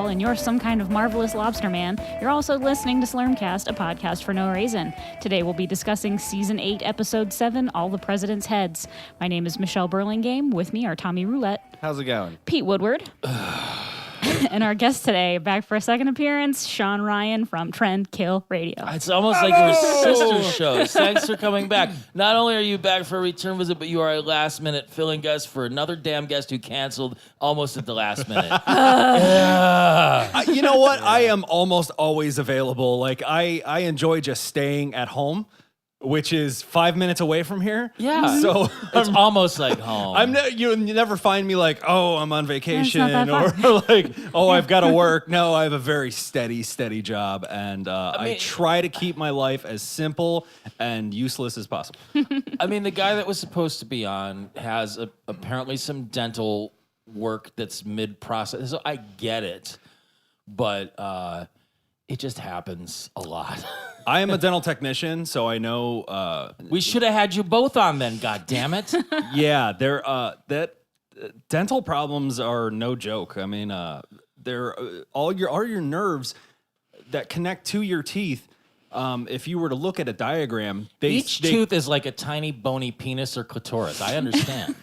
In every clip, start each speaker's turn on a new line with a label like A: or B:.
A: and you're some kind of marvelous lobster man, you're also listening to Slurmcast, a podcast for no reason. Today we'll be discussing Season 8, Episode 7, All the President's Heads. My name is Michelle Burlingame. With me are Tommy Roulette.
B: How's it going?
A: Pete Woodward. And our guest today, back for a second appearance, Shawn Ryan from Trend Kill Radio.
C: It's almost like your sister shows. Thanks for coming back. Not only are you back for a return visit, but you are a last-minute filling guest for another damn guest who canceled almost at the last minute.
B: You know what? I am almost always available. Like, I enjoy just staying at home, which is 5 minutes away from here.
C: Yeah.
B: So
C: it's almost like home.
B: You never find me like, oh, I'm on vacation or
A: far.
B: like, oh, I've got to work. No, I have a very steady job. And I try to keep my life as simple and useless as possible.
C: I mean, the guy that was supposed to be on has apparently some dental work that's mid-process. So I get it. But it just happens a lot.
B: I am a dental technician, so I know.
C: We should have had you both on then. God damn it!
B: Yeah, dental problems are no joke. I mean, they're all your nerves that connect to your teeth. If you were to look at a diagram,
C: each tooth is like a tiny bony penis or clitoris. I understand.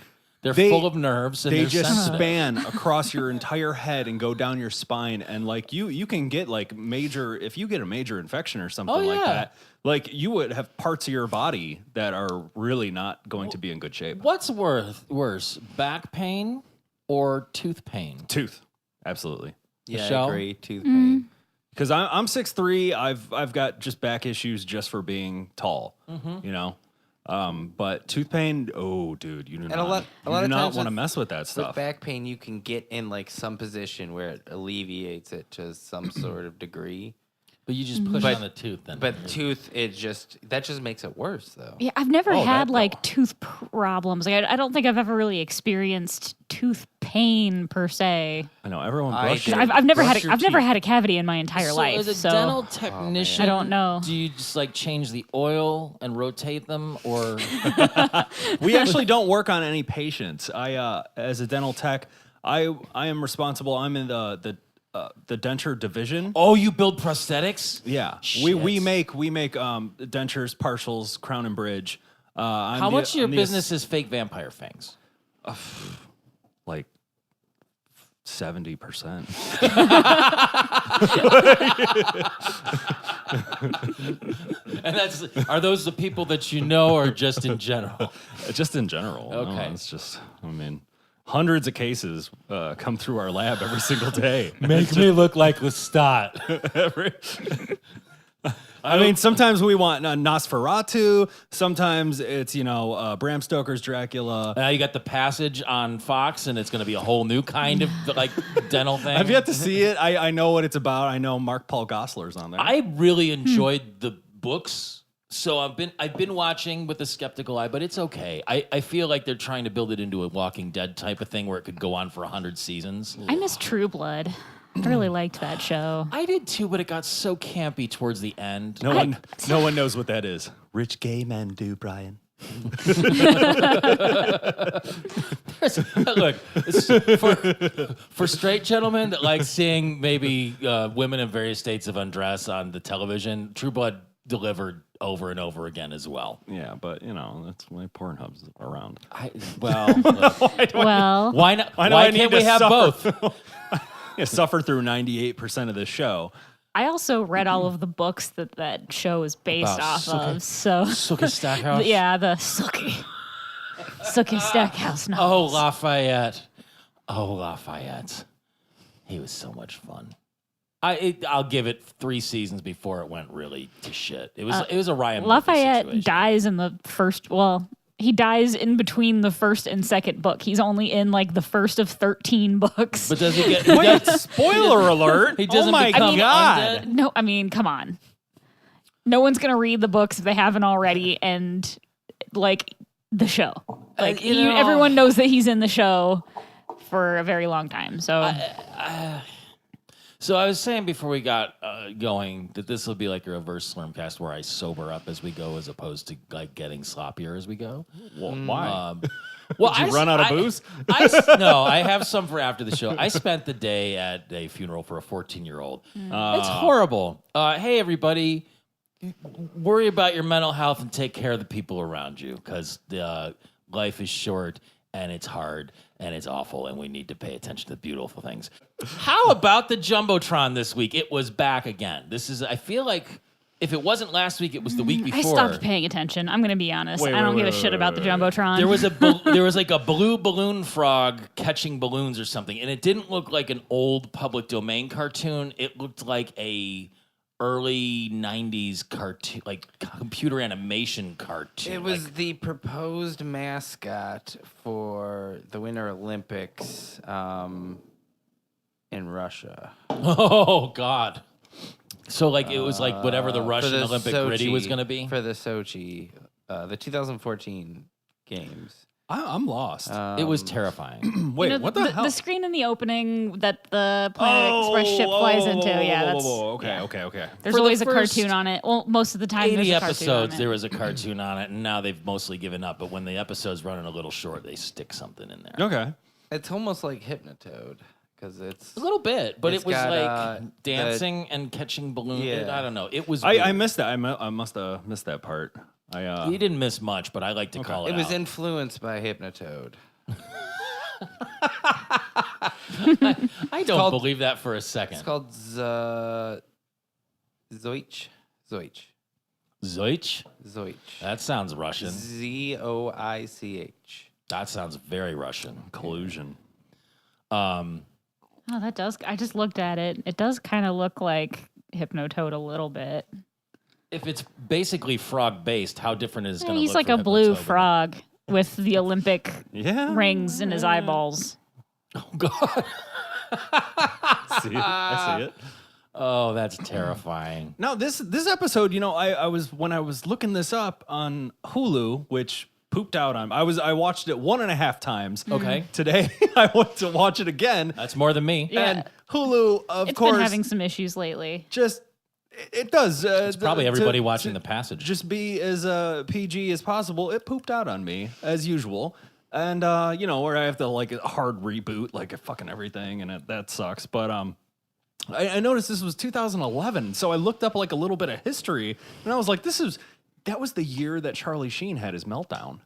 C: They're full of nerves, and
B: they
C: they're
B: just
C: sensitive.
B: span across your entire head and go down your spine. And like you can get like if you get a major infection or something like that, like you would have parts of your body that are really not going to be in good shape.
C: What's worse, back pain or tooth pain?
B: Tooth, absolutely.
D: Yeah,
C: Michelle?
D: I agree. Tooth pain.
B: Because I'm 6'3", I've got just back issues just for being tall. You know. But tooth pain, oh, dude, you do not want to mess with that stuff.
D: With back pain, you can get in like some position where it alleviates it to some sort of degree.
C: But you just push on the tooth then.
D: But tooth, that just makes it worse though.
A: Yeah, I've never had like tooth problems. Like I don't think I've ever really experienced tooth pain per se.
B: I know everyone brushes.
A: I've never had a cavity in my entire life.
C: As a dental technician,
A: I don't know.
C: Do you just like change the oil and rotate them, or
B: We actually don't work on any patients. As a dental tech, I am responsible. I'm in the denture division.
C: oh, you build prosthetics?
B: Yeah,
C: Shit.
B: we make dentures, partials, crown and bridge.
C: How much of your business is fake vampire fangs?
B: Like 70%.
C: And are those the people that you know, or just in general?
B: Just in general.
C: Okay.
B: No, it's just, I mean, hundreds of cases come through our lab every single day.
C: Make me look like Lestat.
B: I mean, sometimes we want Nosferatu. Sometimes it's, Bram Stoker's Dracula.
C: Now you got The Passage on Fox, and it's going to be a whole new kind of like dental thing.
B: I've yet to see it. I know what it's about. I know Mark Paul Gosselaar's on there.
C: I really enjoyed the books, so I've been watching with a skeptical eye, but it's okay. I feel like they're trying to build it into a Walking Dead type of thing where it could go on for 100 seasons.
A: I miss True Blood. I really liked that show.
C: I did too, but it got so campy towards the end.
B: No one knows what that is. Rich gay men do, Brian.
C: Look, for straight gentlemen that like seeing maybe women in various states of undress on the television, True Blood delivered over and over again as well.
B: Yeah, but that's why Pornhub's around.
C: Why not? Why can't we have both?
B: Suffer through 98% of this show.
A: I also read all of the books that show is based off of. So
C: Sookie Stackhouse.
A: Yeah, the Sookie Stackhouse novels.
C: Lafayette. He was so much fun. I'll give it 3 seasons before it went really to shit. It was a Ryan Murphy
A: Lafayette
C: situation.
A: dies in the first. Well, he dies in between the first and second book. He's only in like the first of 13 books.
C: But does he get?
B: Wait, spoiler alert!
C: He doesn't
B: oh my
C: become
B: god!
C: undead?
A: No, I mean, come on. No one's gonna read the books if they haven't already, and like the show. Like everyone knows that he's in the show for a very long time. So.
C: So I was saying before we got going that this will be like a reverse Slurmcast where I sober up as we go, as opposed to like getting sloppier as we go.
B: Well, why?
C: Well,
B: Did you run out of booze?
C: No, I have some for after the show. I spent the day at a funeral for a 14-year-old. It's horrible. Hey, everybody, worry about your mental health and take care of the people around you, because life is short and it's hard and it's awful, and we need to pay attention to the beautiful things. How about the Jumbotron this week? It was back again. I feel like if it wasn't last week, it was the week before.
A: I stopped paying attention. I'm going to be honest. I don't give a shit about the Jumbotron.
C: There was like a blue balloon frog catching balloons or something, and it didn't look like an old public domain cartoon. It looked like a early 90s cartoon, like computer animation cartoon.
D: It was the proposed mascot for the Winter Olympics in Russia.
C: Oh, God. So, like, it was like whatever the Russian Olympic gritty was going to be?
D: For the Sochi, the 2014 games.
B: I'm lost.
C: It was terrifying.
B: Wait, what the hell?
A: The screen in the opening that the Planet Express ship flies into. Yeah, that's...
B: Okay.
A: There's
C: For the
A: always a
C: first
A: cartoon on it. Well, most of the time there's
C: 80
A: a cartoon
C: episodes,
A: on it.
C: there was a cartoon on it, and now they've mostly given up. But when the episode's running a little short, they stick something in there.
B: Okay.
D: It's almost like Hypnotoad, because it's
C: A little bit, but
D: It's
C: it was
D: got,
C: like dancing and catching balloons.
D: Yeah.
C: I don't know. It was.
B: I
C: weird.
B: missed that. I must have missed that part.
C: You didn't miss much, but I like to call it.
D: It was
C: out.
D: influenced by Hypnotoad.
C: I don't believe that for a second.
D: It's called Zoich.
C: Zoich?
D: Zoich.
C: That sounds Russian.
D: Zoich.
C: That sounds very Russian.
B: Collusion.
A: Oh, that does... I just looked at it. It does kind of look like Hypnotoad a little bit.
C: If it's basically frog-based, how different is it going to look?
A: He's like
C: for
A: a blue
C: Hypnotoad?
A: frog with the Olympic rings in his eyeballs.
C: Oh, God.
B: I see it.
C: Oh, that's terrifying.
B: Now this episode, I was when I was looking this up on Hulu, which pooped out on. I watched it 1.5 times.
C: Okay.
B: Today I went to watch it again.
C: That's more than me.
A: Yeah.
B: And Hulu, of
A: It's
B: course,
A: been having some issues lately.
B: just it does.
C: It's probably everybody watching The Passage.
B: Just be as PG as possible. It pooped out on me as usual, and where I have to like a hard reboot like fucking everything, and that sucks. But I noticed this was 2011, so I looked up like a little bit of history, and I was like, that was the year that Charlie Sheen had his meltdown.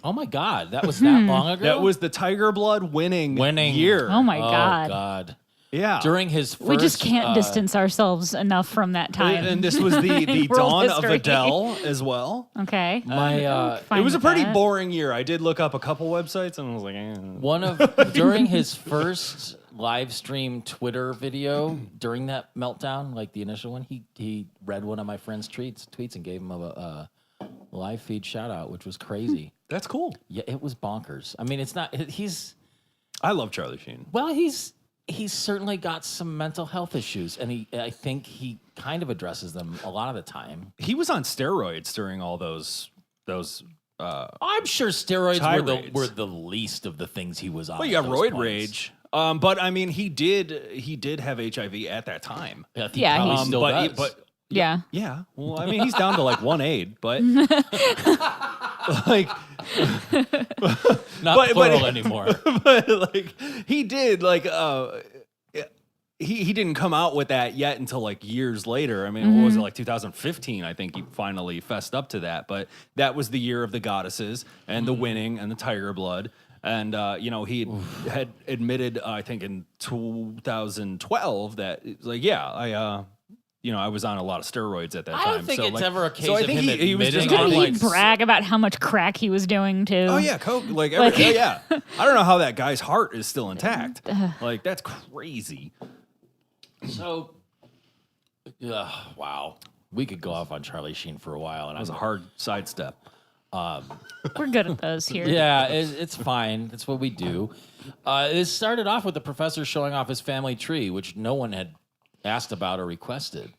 C: Oh, my God. That was that long ago?
B: That was the Tiger Blood winning year.
A: Oh my
C: Oh,
A: God.
C: God.
B: Yeah.
C: During his first...
A: We just can't distance ourselves enough from that time.
B: And this was the
A: World
B: dawn
A: history.
B: of Adele as well.
A: Okay.
B: It was a pretty boring year. I did look up a couple websites, and I was like,
C: During his first live stream Twitter video during that meltdown, like the initial one, he read one of my friend's tweets and gave him a live feed shout out, which was crazy.
B: That's cool.
C: Yeah, it was bonkers. I mean, it's not.
B: I love Charlie Sheen.
C: Well, he's certainly got some mental health issues, and I think he kind of addresses them a lot of the time.
B: He was on steroids during all those.
C: I'm sure steroids
B: tirades.
C: were the least of the things he was on.
B: Well, you got
C: at those
B: roid
C: points.
B: rage. But I mean, he did have HIV at that time.
C: Yeah, he
A: Yeah,
C: probably
A: he-
C: still does.
B: But
A: Yeah.
B: yeah, well, I mean, he's down to like 1 but like,
C: not plural anymore.
B: but like he did like he didn't come out with that yet until like years later. I mean, what was it, like 2015? I think he finally fessed up to that. But that was the year of the goddesses and the winning and the tiger blood. And he had admitted, I think in 2012, that it was like, I was on a lot of steroids at that time.
C: I don't think it's ever a case
B: so I
C: of
B: think
C: him
B: he was just
C: admitting
A: Didn't
B: on
A: he
B: like
A: brag about how much crack he was doing too?
B: Oh yeah, coke. Like yeah. I don't know how that guy's heart is still intact. Like that's crazy.
C: So, wow, we could go off on Charlie Sheen for a while, and
B: That was a hard sidestep.
A: We're good at those here.
C: Yeah, it's fine. That's what we do. It started off with the professor showing off his family tree, which no one had asked about or requested.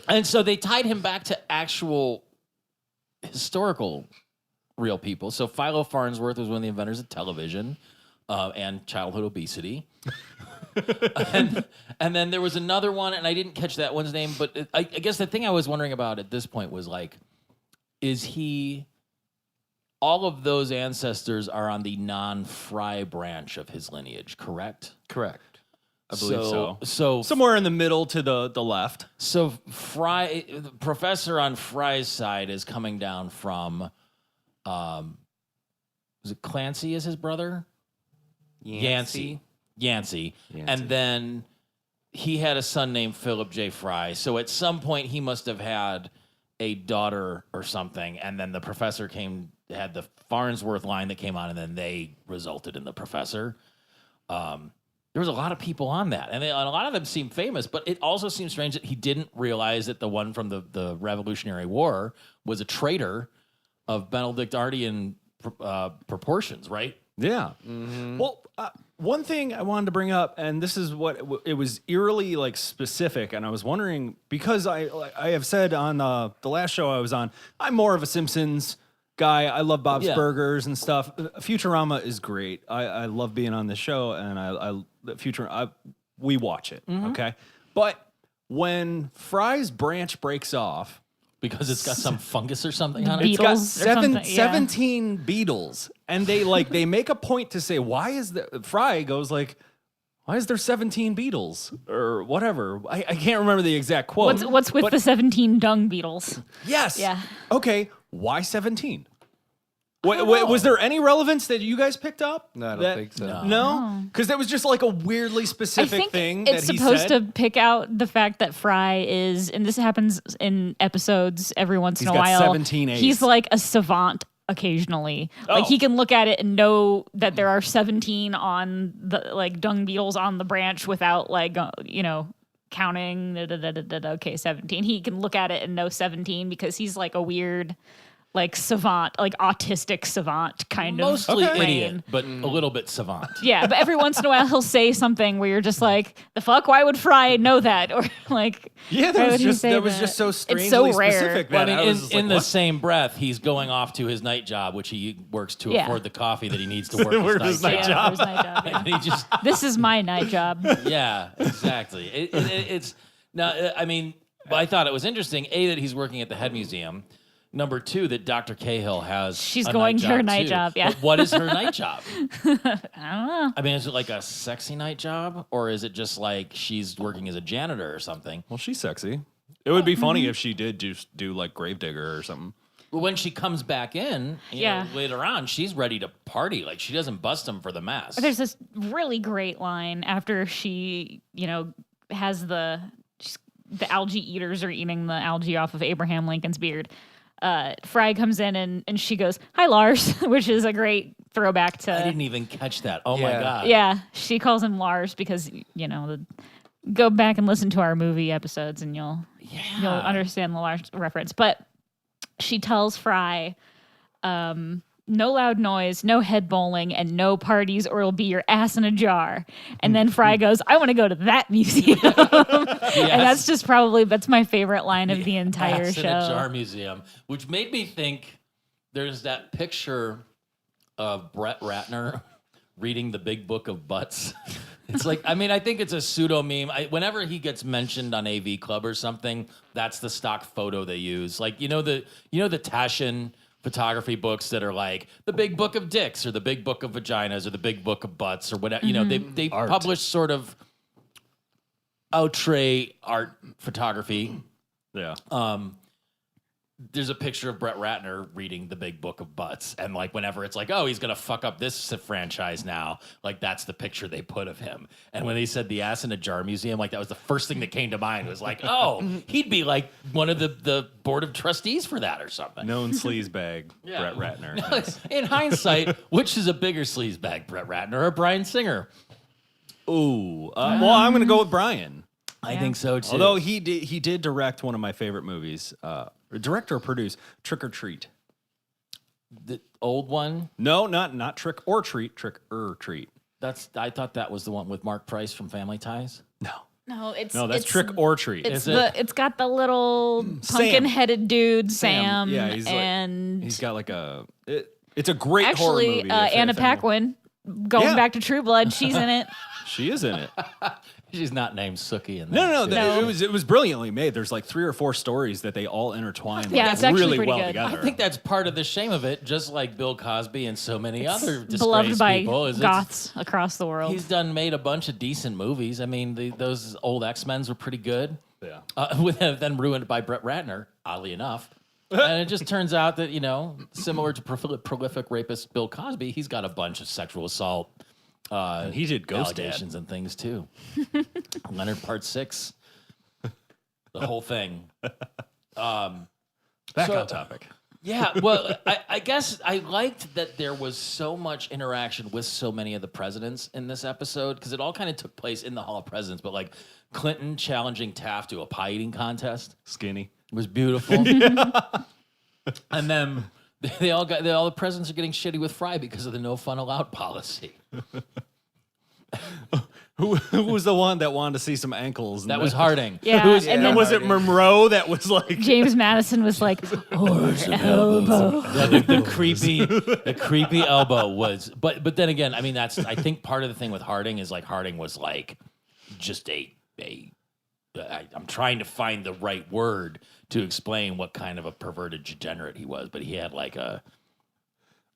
C: And so they tied him back to actual historical real people. So Philo Farnsworth was one of the inventors of television and childhood obesity. and then there was another one, and I didn't catch that one's name, but I guess the thing I was wondering about at this point was like, is he... All of those ancestors are on the non-Fry branch of his lineage, correct?
B: Correct. I believe so.
C: So
B: somewhere in the middle to the left.
C: So Fry, the professor on Fry's side is coming down from, was it Clancy is his brother? Yancey. And then he had a son named Philip J. Fry. So at some point he must have had a daughter or something, and then the professor had the Farnsworth line that came on, and then they resulted in the professor. There was a lot of people on that, and a lot of them seem famous, but it also seems strange that he didn't realize that the one from the Revolutionary War was a traitor of Benedictine proportions, right?
B: Yeah. Well, one thing I wanted to bring up, and this is what it was eerily like specific, and I was wondering, because I have said on the last show I was on, I'm more of a Simpsons guy. I love Bob's Burgers and stuff. Futurama is great. I love being on the show, and we watch it. Okay, but when Fry's branch breaks off,
C: because it's got some fungus or something on it.
B: It's got
A: 17
B: 17 beetles, and they make a point to say, why is Fry goes like, why is there 17 beetles or whatever? I can't remember the exact quote.
A: What's with the 17 dung beetles?
B: Yes.
A: Yeah.
B: Okay. Why 17? Was there any relevance that you guys picked up?
D: No, I don't think so.
B: No? Because that was just like a weirdly specific thing
A: it's
B: that he
A: supposed
B: said.
A: to pick out the fact that Fry is, and this happens in episodes every once in a while.
B: 17 A's.
A: He's like a savant occasionally. Like he can look at it and know that there are 17 on the like dung beetles on the branch without like counting. Okay, 17. He can look at it and know 17 because he's like a weird, like savant, like autistic savant kind
C: Mostly
A: of brain.
C: idiot, but a little bit savant.
A: Yeah, but every once in a while he'll say something where you're just like, the fuck? Why would Fry know that? Or like,
B: that was just so strangely
A: it's so rare.
B: specific.
C: Well,
B: That
C: I
B: I
C: mean,
B: was just
C: in
B: like,
C: the same breath, he's going off to his night job, which he works to afford the coffee that he needs to work his night job.
A: For his night job, yeah.
C: And he just,
A: This is my night job.
C: yeah, exactly. It's now. I mean, I thought it was interesting. A, that he's working at the Head Museum. Number two, that Dr. Cahill has.
A: She's
C: a
A: going
C: night
A: to her
C: job
A: night
C: too.
A: job, yeah.
C: But what is her night job?
A: I don't know.
C: I mean, is it like a sexy night job, or is it just like she's working as a janitor or something?
B: well, she's sexy. It would be funny if she did just do like Gravedigger or something.
C: Well, when she comes back in, you know, later on, she's ready to party. Like, she doesn't bust him for the mess.
A: There's this really great line after she, has the algae eaters are eating the algae off of Abraham Lincoln's beard. Fry comes in and she goes, "Hi, Lars," which is a great throwback to.
C: I didn't even catch that. Oh my God.
A: Yeah, she calls him Lars because go back and listen to our movie episodes and you'll understand the Lars reference. But she tells Fry, no loud noise, no head bowling, and no parties, or it'll be your ass in a jar. And then Fry goes, "I want to go to that museum." And that's my favorite line of the entire
C: Ass
A: show.
C: in a Jar Museum, which made me think there's that picture of Brett Ratner reading the Big Book of Butts. It's like, I mean, I think it's a pseudo meme. Whenever he gets mentioned on AV Club or something, that's the stock photo they use. Like, the Taschen photography books that are like the Big Book of Dicks or the Big Book of Vaginas or the Big Book of Butts or whatever. They publish sort of outre art photography.
B: Yeah.
C: There's a picture of Brett Ratner reading the Big Book of Butts, and like whenever it's like, oh, he's gonna fuck up this franchise now, like that's the picture they put of him. And when they said the Ass in a Jar Museum, like that was the first thing that came to mind. Was like, oh, he'd be like one of the board of trustees for that or something.
B: Known sleazebag, Brett Ratner.
C: In hindsight, which is a bigger sleazebag, Brett Ratner or Bryan Singer?
B: Ooh. Well, I'm gonna go with Brian.
C: I think so too.
B: Although he did direct one of my favorite movies. Direct or produce Trick or Treat.
C: The old one?
B: No, not Trick or Treat. Trick or Treat.
C: I thought that was the one with Mark Price from Family Ties.
A: No,
B: that's Trick or Treat.
A: It's got the little pumpkin-headed dude, Sam.
B: Yeah, he's got like it's a great horror movie.
A: Actually, Anna Paquin, going back to True Blood, she's in it.
B: She is in it.
C: She's not named Sookie in that.
B: No. It was brilliantly made. There's like 3 or 4 stories that they all intertwine.
A: Yeah,
B: like,
A: it's actually
B: really
A: pretty
B: well
A: good.
B: together.
C: I think that's part of the shame of it, just like Bill Cosby and so many other
A: Beloved
C: disgraced
A: by
C: people.
A: goths across the world.
C: He's made a bunch of decent movies. I mean, those old X-Men's were pretty good.
B: Yeah.
C: Then ruined by Brett Ratner, oddly enough. And it just turns out that, similar to prolific rapist Bill Cosby, he's got a bunch of sexual assault
B: and he did Ghost
C: allegations and things too. Leonard Part 6, the whole thing.
B: Back on topic.
C: Yeah, well, I guess I liked that there was so much interaction with so many of the presidents in this episode because it all kind of took place in the Hall of Presidents. But like Clinton challenging Taft to a pie eating contest
B: Skinny.
C: was beautiful. And then all the presidents are getting shitty with Fry because of the no fun allowed policy.
B: Who was the one that wanted to see some ankles?
C: That was Harding.
A: Yeah, and then
B: was it Monroe that was like
A: James Madison was like, horse elbow.
C: Yeah, the creepy elbow was, but then again, I mean, I think part of the thing with Harding is like Harding was like just I'm trying to find the right word to explain what kind of a perverted degenerate he was, but he had like a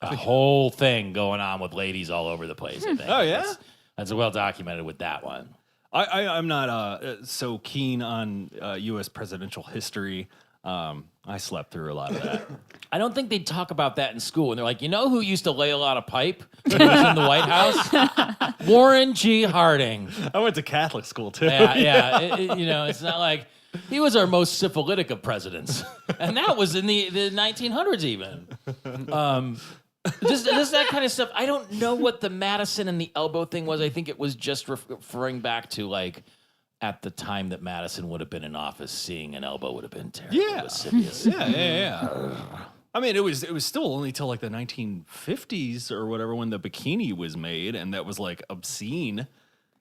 C: whole thing going on with ladies all over the place. I think.
B: Oh yeah,
C: that's well documented with that one.
B: I'm not so keen on U.S. presidential history. I slept through a lot of that.
C: I don't think they talk about that in school. And they're like, who used to lay a lot of pipe when he was in the White House? Warren G. Harding.
B: I went to Catholic school too.
C: Yeah. It's not like he was our most syphilitic of presidents, and that was in the 1900s even. Just that kind of stuff. I don't know what the Madison and the elbow thing was. I think it was just referring back to like at the time that Madison would have been in office, seeing an elbow would have been terribly lascivious.
B: Yeah. I mean, it was still only till like the 1950s or whatever when the bikini was made, and that was like obscene.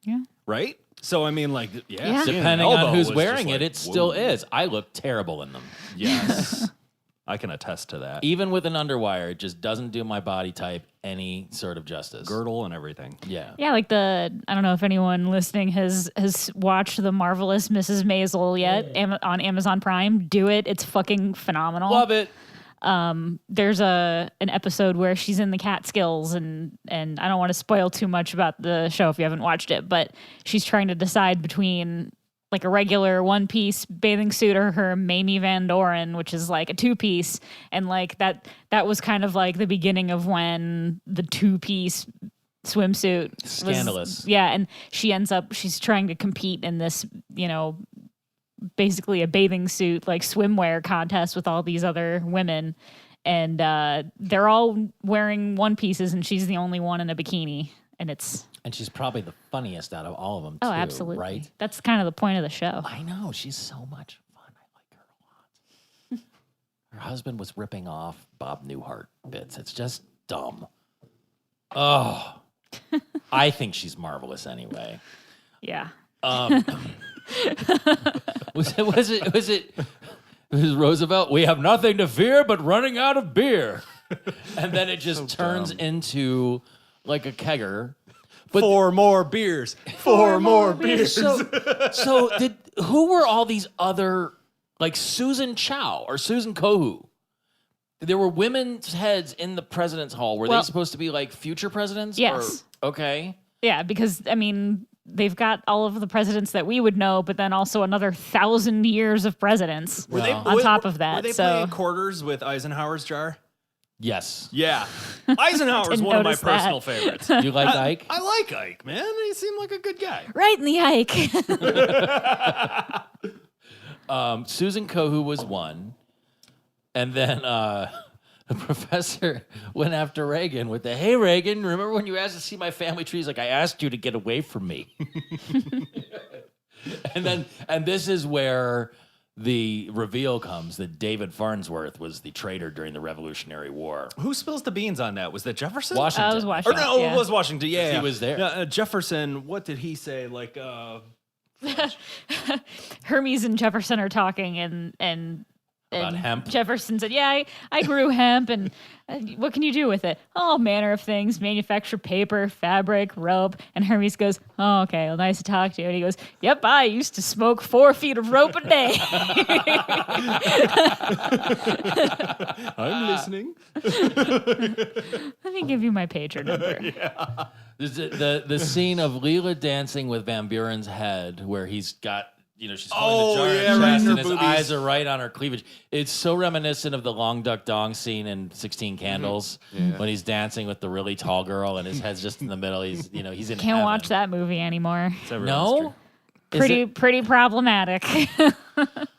A: Yeah.
B: Right. So I mean, like,
A: Yeah.
C: Depending on who's wearing
B: like,
C: it, it still is. I look terrible in them.
B: Yes. I can attest to that.
C: Even with an underwire, it just doesn't do my body type any sort of justice.
B: Girdle and everything.
C: Yeah.
A: Yeah, like I don't know if anyone listening has watched The Marvelous Mrs. Maisel yet on Amazon Prime. Do it. It's fucking phenomenal.
C: Love it.
A: There's an episode where she's in the Catskills and I don't want to spoil too much about the show if you haven't watched it, but she's trying to decide between like a regular one-piece bathing suit or her Mamie Van Doren, which is like a two-piece, and like that was kind of like the beginning of when the two-piece swimsuit
C: Scandalous.
A: And she's trying to compete in this, basically a bathing suit like swimwear contest with all these other women, and they're all wearing one pieces and she's the only one in a bikini, and
C: she's probably the funniest out of all of them, too.
A: Oh, absolutely.
C: Right?
A: That's kind of the point of the show.
C: I know. She's so much fun. I like her a lot. Her husband was ripping off Bob Newhart bits. It's just dumb. Oh. I think she's marvelous anyway.
A: Yeah.
C: Was it Roosevelt? We have nothing to fear but running out of beer. And then it just turns into like a kegger. But
B: Four more beers. Four more beers.
C: So who were all these other, like Susan Chow or Susan Kohu? There were women's heads in the president's hall. Were they supposed to be like future presidents?
A: Yes.
C: Okay.
A: Yeah, because I mean, they've got all of the presidents that we would know, but then also another 1,000 years of presidents on top of that.
B: Were they playing quarters with Eisenhower's jar?
C: Yes.
B: Yeah. Eisenhower's one of my
A: notice that.
B: personal favorites.
C: You like Ike?
B: I like Ike, man. He seemed like a good guy.
A: Right in the Ike.
C: Susan Kohu was one. And then the professor went after Reagan with the, hey, Reagan, remember when you asked to see my family tree? He's like, I asked you to get away from me. And this is where the reveal comes that David Farnsworth was the traitor during the Revolutionary War.
B: Who spills the beans on that? Was that Jefferson?
C: Washington.
A: I was Washington.
B: Or no,
A: yeah.
B: it was Washington. Yeah,
C: He was there.
B: Yeah, Jefferson, what did he say? Like,
A: Hermes and Jefferson are talking, and
C: About
A: And
C: hemp.
A: Jefferson said, yeah, I grew hemp, and what can you do with it? All manner of things, manufacture paper, fabric, rope. And Hermes goes, oh, okay, well, nice to talk to you. And he goes, yep, I used to smoke 4 feet of rope a day.
B: I'm listening.
A: Let me give you my pager number.
C: There's the scene of Leela dancing with Van Buren's head, where he's got, she's holding the jar in her
B: right in
C: chest,
B: her
C: and his
B: boobies.
C: eyes are right on her cleavage. It's so reminiscent of the Long Duck Dong scene in 16 Candles when he's dancing with the really tall girl, and his head's just in the middle. He's he's in
A: Can't
C: heaven.
A: watch that movie anymore.
C: No, Is
A: Pretty problematic.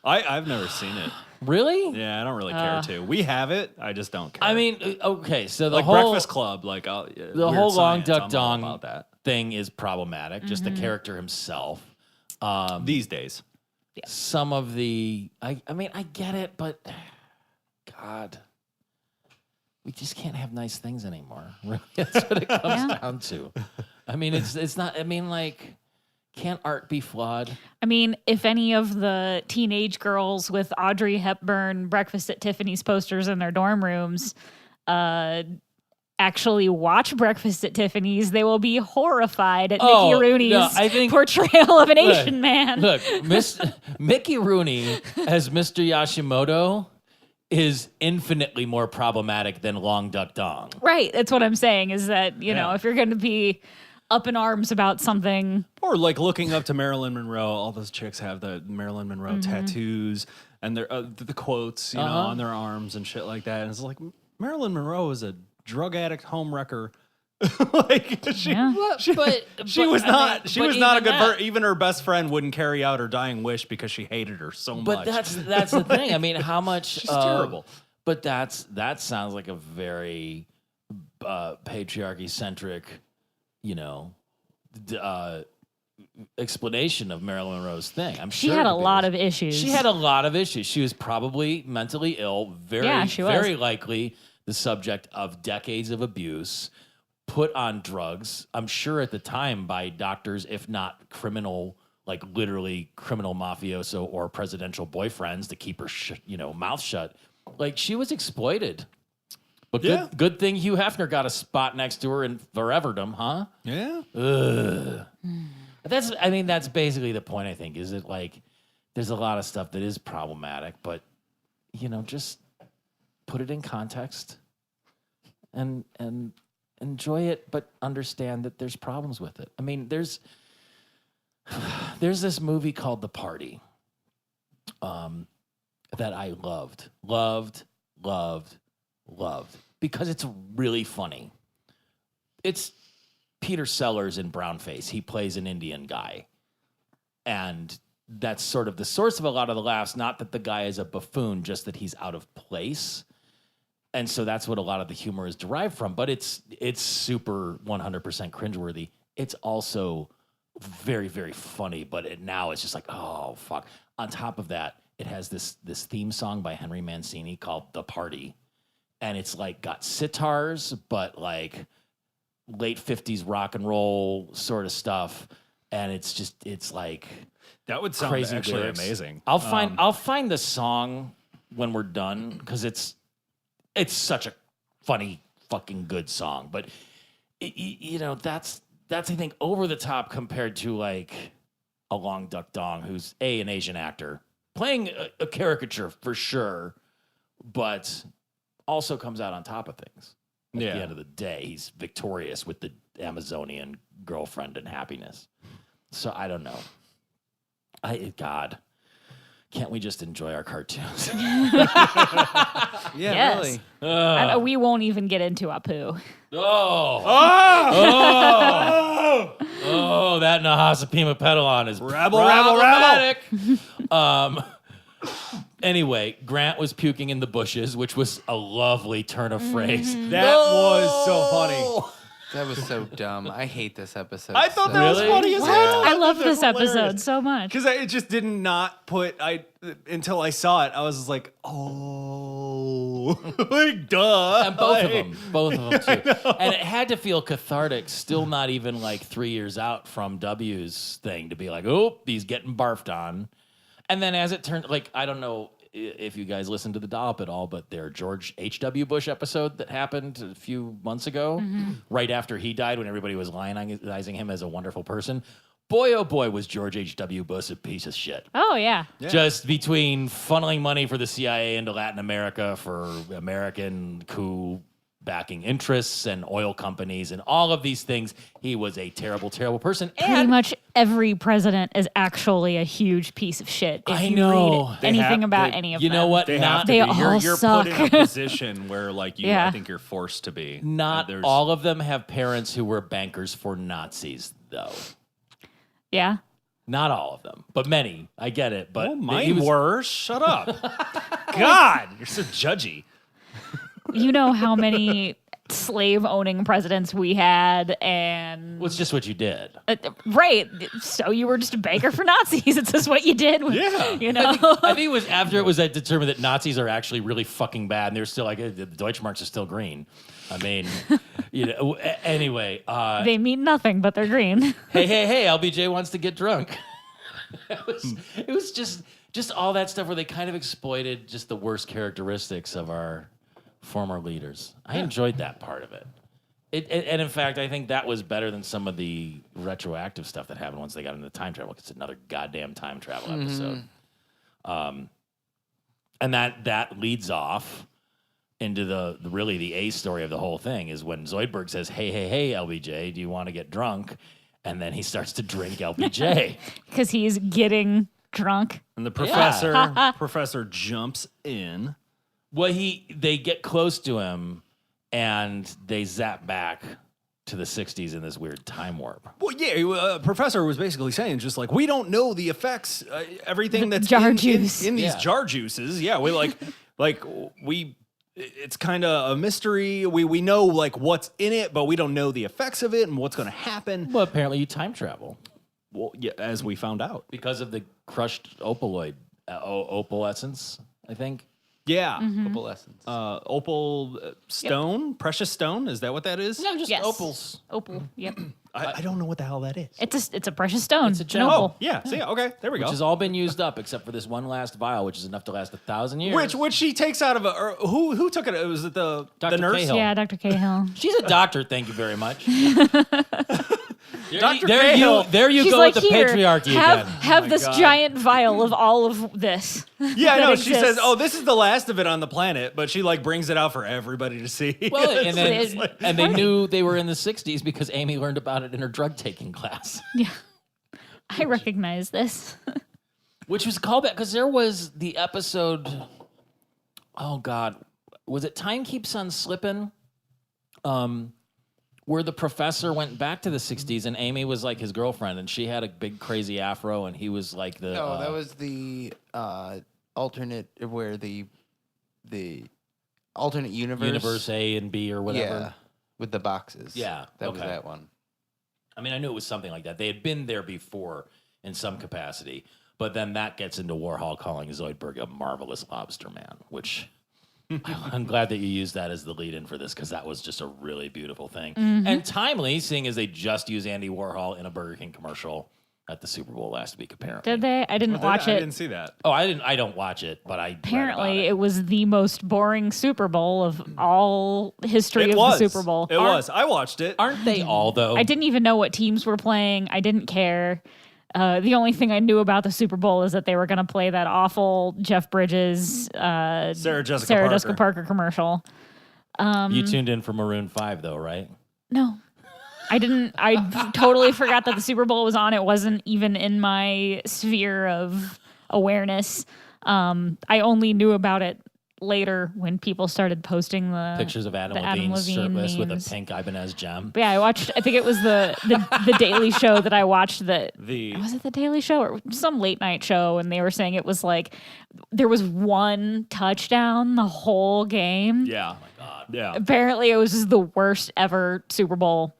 B: I've never seen it.
C: really?
B: Yeah, I don't really care to. We have it. I just don't care.
C: I mean, okay, so the
B: like
C: whole
B: Breakfast Club, like
C: the whole Long Duck Dong
B: about that
C: thing is problematic. Just the character himself.
B: these days.
C: Some of the, I mean, I get it, but God, we just can't have nice things anymore. Really, that's what it comes down to. I mean, it's not. I mean, like, can't art be flawed?
A: I mean, if any of the teenage girls with Audrey Hepburn Breakfast at Tiffany's posters in their dorm rooms actually watch Breakfast at Tiffany's, they will be horrified at Mickey Rooney's portrayal of an Asian man.
C: Look, Mickey Rooney as Mr. Yashimoto is infinitely more problematic than Long Duck Dong.
A: Right. That's what I'm saying, is that, know, if you're going to be up in arms about something.
B: Or like looking up to Marilyn Monroe. All those chicks have the Marilyn Monroe tattoos and their the quotes, on their arms and shit like that. And it's like, Marilyn Monroe is a drug addict, home wrecker. Like she was not a good even her best friend wouldn't carry out her dying wish because she hated her so much.
C: But that's the thing. I mean, how much
B: she's terrible.
C: But that sounds like a very patriarchy centric, explanation of Marilyn Monroe's thing. I'm sure
A: she had a lot of issues.
C: She had a lot of issues. She was probably mentally ill, very likely the subject of decades of abuse, put on drugs, I'm sure at the time by doctors, if not criminal, like literally criminal mafioso or presidential boyfriends to keep her mouth shut. Like, she was exploited. But good thing Hugh Hefner got a spot next to her in Foreverdom, huh?
B: Yeah.
C: Ugh. That's basically the point, I think, is it like there's a lot of stuff that is problematic, but just put it in context and enjoy it, but understand that there's problems with it. I mean, there's this movie called The Party that I loved because it's really funny. It's Peter Sellers in brownface. He plays an Indian guy. And that's sort of the source of a lot of the laughs. Not that the guy is a buffoon, just that he's out of place. And so that's what a lot of the humor is derived from. But it's super 100% cringeworthy. It's also very, very funny. But now it's just like, oh, fuck. On top of that, it has this theme song by Henry Mancini called The Party. And it's like got sitars, but like late 50s rock and roll sort of stuff. And it's like
B: that would sound
C: crazy
B: actually
C: lyrics.
B: amazing.
C: I'll find the song when we're done because it's such a funny fucking good song. But that's I think over the top compared to like a Long Duck Dong, who's an Asian actor playing a caricature for sure, but also comes out on top of things. At the end of the day, he's victorious with the Amazonian girlfriend and happiness. So I don't know. God, can't we just enjoy our cartoons?
A: Yes.
D: Really.
A: We won't even get into Apu.
C: Oh, that Nahasapima Pedalon is
B: Rabble.
C: Anyway, Grant was puking in the bushes, which was a lovely turn of phrase.
B: That was so funny.
D: That was so dumb. I hate this episode.
B: I thought that was
C: Really?
B: funny as hell.
A: I love
B: thought
A: this
B: that was
A: episode
B: hilarious.
A: so much.
B: Because it just did not put until I saw it. I was just like, oh, like duh.
C: And both of them too. And it had to feel cathartic, still not even like 3 years out from W's thing to be like, oh, he's getting barfed on. And then as it turned, like, I don't know if you guys listen to the dollop at all, but their George H.W. Bush episode that happened a few months ago, right after he died, when everybody was lionizing him as a wonderful person. Boy, oh boy, was George H.W. Bush a piece of shit.
A: Oh, yeah.
C: Just between funneling money for the CIA into Latin America for American coup backing interests and oil companies and all of these things, he was a terrible, terrible person.
A: Pretty much every president is actually a huge piece of shit. If
C: I
A: you
C: know.
A: read anything about any of them.
C: You know what?
B: They have to
A: They
B: be.
A: all
B: You're
A: suck.
B: put in a position where, like, you,
A: Yeah.
B: I think you're forced to be.
C: Not all of them have parents who were bankers for Nazis, though.
A: Yeah.
C: Not all of them, but many. I get it. But
B: Well, mine were. Shut up. God, you're so judgy.
A: You know how many slave-owning presidents we had, and...
C: Well, it's just what you did.
A: Right. So you were just a banker for Nazis. It's just what you did.
B: Yeah.
A: You know?
C: I think it was after it was determined that Nazis are actually really fucking bad, and they're still like, the Deutschmarks are still green. I mean, you know. Anyway,
A: They mean nothing, but they're green.
C: hey, LBJ wants to get drunk. It was just all that stuff where they kind of exploited just the worst characteristics of our former leaders. I enjoyed that part of it. And in fact, I think that was better than some of the retroactive stuff that happened once they got into time travel. It's another goddamn time travel episode. And that leads off into the really the A story of the whole thing is when Zoidberg says, hey, LBJ, do you want to get drunk? And then he starts to drink LBJ.
A: Because he's getting drunk.
B: And the professor jumps in.
C: Well, they get close to him, and they zap back to the 60s in this weird time warp.
B: Well, yeah, Professor was basically saying just like, we don't know the effects, everything that's
A: jar
B: in
A: juice.
B: these jar juices. Yeah, we it's kind of a mystery. We know like what's in it, but we don't know the effects of it and what's going to happen.
C: Well, apparently you time travel.
B: Well, yeah, as we found out.
C: Because of the crushed opal essence, I think.
B: Yeah.
D: Opalescence.
B: Opal stone, precious stone. Is that what that is?
C: No, just
A: Yes.
C: opals.
A: Opal. Yep.
B: I don't know what the hell that is.
A: It's a precious stone.
C: It's a
A: an
C: gem.
A: opal.
B: Oh, yeah. So, yeah, okay. There we
C: Which
B: go.
C: has all been used up except for this one last vial, which is enough to last 1,000 years.
B: Which she takes out of a. Or who took it? Was it the
C: Dr.
B: nurse?
C: Cahill.
A: Yeah, Dr. Cahill.
C: She's a doctor, thank you very much.
B: Dr.
C: There
B: Cahill.
C: you
A: She's
C: go
A: like,
C: with the
A: here,
C: patriarchy
A: have,
C: again.
A: have
B: my
A: this
B: God.
A: giant vial of all of this.
B: Yeah,
A: that
B: no, she
A: exists.
B: says, "Oh, this is the last of it on the planet," but she like brings it out for everybody to see.
C: Well,
B: It's
C: and then
A: It's like-
C: and they knew they were in the 60s because Amy learned about it in her drug taking class.
A: Yeah. I recognize this.
C: Which was callback because there was the episode. Oh God, was it Time Keeps on Slipping? Where the professor went back to the 60s and Amy was like his girlfriend and she had a big crazy afro and he was like the.
D: No, that was the alternate where the alternate
C: Universe A and B or whatever.
D: Yeah, with the boxes.
C: Yeah,
D: that was
C: okay.
D: that one.
C: I mean, I knew it was something like that. They had been there before in some capacity, but then that gets into Warhol calling Zoidberg a marvelous lobster man, which I'm glad that you used that as the lead-in for this because that was just a really beautiful thing. And timely, seeing as they just used Andy Warhol in a Burger King commercial at the Super Bowl last week, apparently.
A: Did they? I didn't watch
B: I
A: it.
B: didn't see that.
C: Oh, I don't watch it, but I read about
A: Apparently,
C: it.
A: it was the most boring Super Bowl of all history of the Super Bowl.
B: It was. I watched it.
C: Aren't they all, though?
A: I didn't even know what teams were playing. I didn't care. The only thing I knew about the Super Bowl is that they were going to play that awful Jeff Bridges,
B: Sarah Jessica
A: Parker commercial.
C: You tuned in for Maroon 5, though, right?
A: No, I didn't. I totally forgot that the Super Bowl was on. It wasn't even in my sphere of awareness. I only knew about it later when people started posting the
C: Pictures of Adam
A: the
C: Levine shirtless with a
A: memes.
C: pink Ibanez gem.
A: But yeah, I watched. I think it was the Daily Show that I watched. Was it the Daily Show or some late night show? And they were saying it was like there was one touchdown the whole game.
B: Yeah. Oh my God. Yeah.
A: Apparently, it was just the worst ever Super Bowl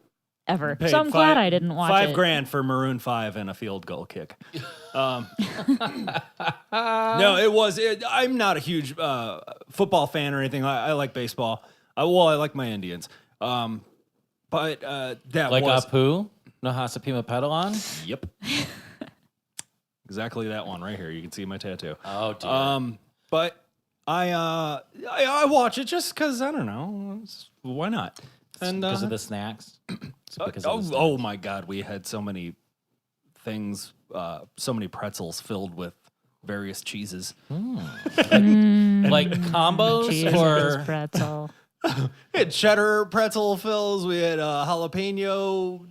A: ever.
B: Paid
A: So I'm glad I didn't watch it.
B: $5,000 for Maroon 5 and a field goal kick. No, it was. I'm not a huge football fan or anything. I like baseball. I like my Indians. But that
C: Like
B: was
C: Apu? Nahasapima Pedalon?
B: Yep. Exactly that one right here. You can see my tattoo.
C: Oh, dear.
B: But I watch it just because I don't know. Why not? And
C: Because of the snacks.
B: Oh my God, we had so many things, so many pretzels filled with various cheeses.
C: Like combos
A: Jesus
C: or
A: pretzel.
B: We had cheddar pretzel fills. We had jalapeno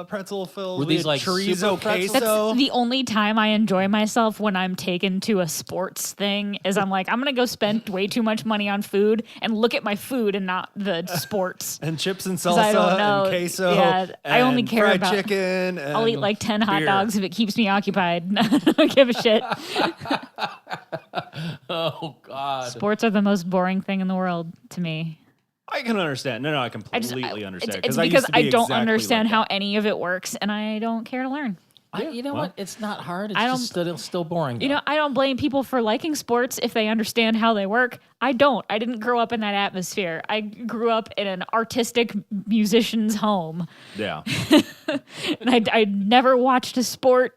B: pretzel fills.
C: Were
B: We
C: these
B: had
C: like
B: chorizo
C: super pretzels?
B: queso?
A: That's the only time I enjoy myself when I'm taken to a sports thing is I'm like, I'm going to go spend way too much money on food and look at my food and not the sports.
B: And chips and
A: 'Cause I don't
B: salsa
A: know.
B: and queso.
A: Yeah, I only
B: and
A: care
B: fried
A: about-
B: chicken. And
A: I'll eat like 10 hot
B: beer.
A: dogs if it keeps me occupied. I don't give a shit.
C: oh god.
A: Sports are the most boring thing in the world to me.
B: I can understand. No, I
A: I just,
B: completely understand.
A: It's
B: I
A: because
B: used to be
A: I don't
B: exactly
A: understand
B: like
A: how
B: that.
A: any of it works, and I don't care to learn.
C: You know what? It's not hard. It's
A: I
C: just still boring.
A: You know, I don't blame people for liking sports if they understand how they work. I don't. I didn't grow up in that atmosphere. I grew up in an artistic musician's home.
B: Yeah.
A: And I never watched a sport,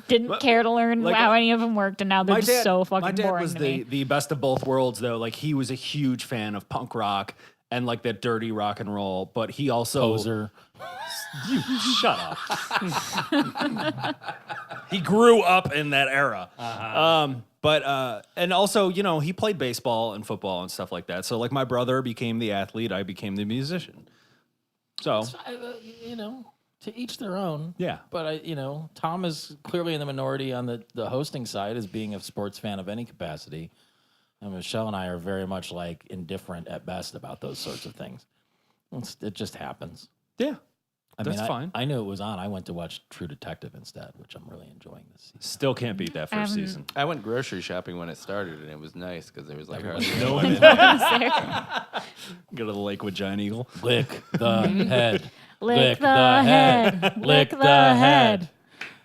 A: didn't care to learn
B: like,
A: how any of them worked, and now they're just so fucking
B: my dad
A: boring
B: was
A: to me.
B: the best of both worlds, though. Like, he was a huge fan of punk rock and like that dirty rock and roll, but he also
C: Poser.
B: You shut up. He grew up in that era. But and also, you know, he played baseball and football and stuff like that. So like my brother became the athlete, I became the musician. So
C: You know, to each their own.
B: Yeah.
C: But Tom is clearly in the minority on the hosting side as being a sports fan of any capacity. And Michelle and I are very much like indifferent at best about those sorts of things. It just happens.
B: yeah.
C: I
B: That's
C: mean,
B: fine.
C: I knew it was on. I went to watch True Detective instead, which I'm really enjoying this season.
B: Still can't beat that first season.
D: I went grocery shopping when it started, and it was nice because there was like
C: Everybody
D: hardly
C: knows.
D: anyone in
B: Go to the lake with Giant Eagle.
C: Lick the head.
A: Lick the head. Lick the head.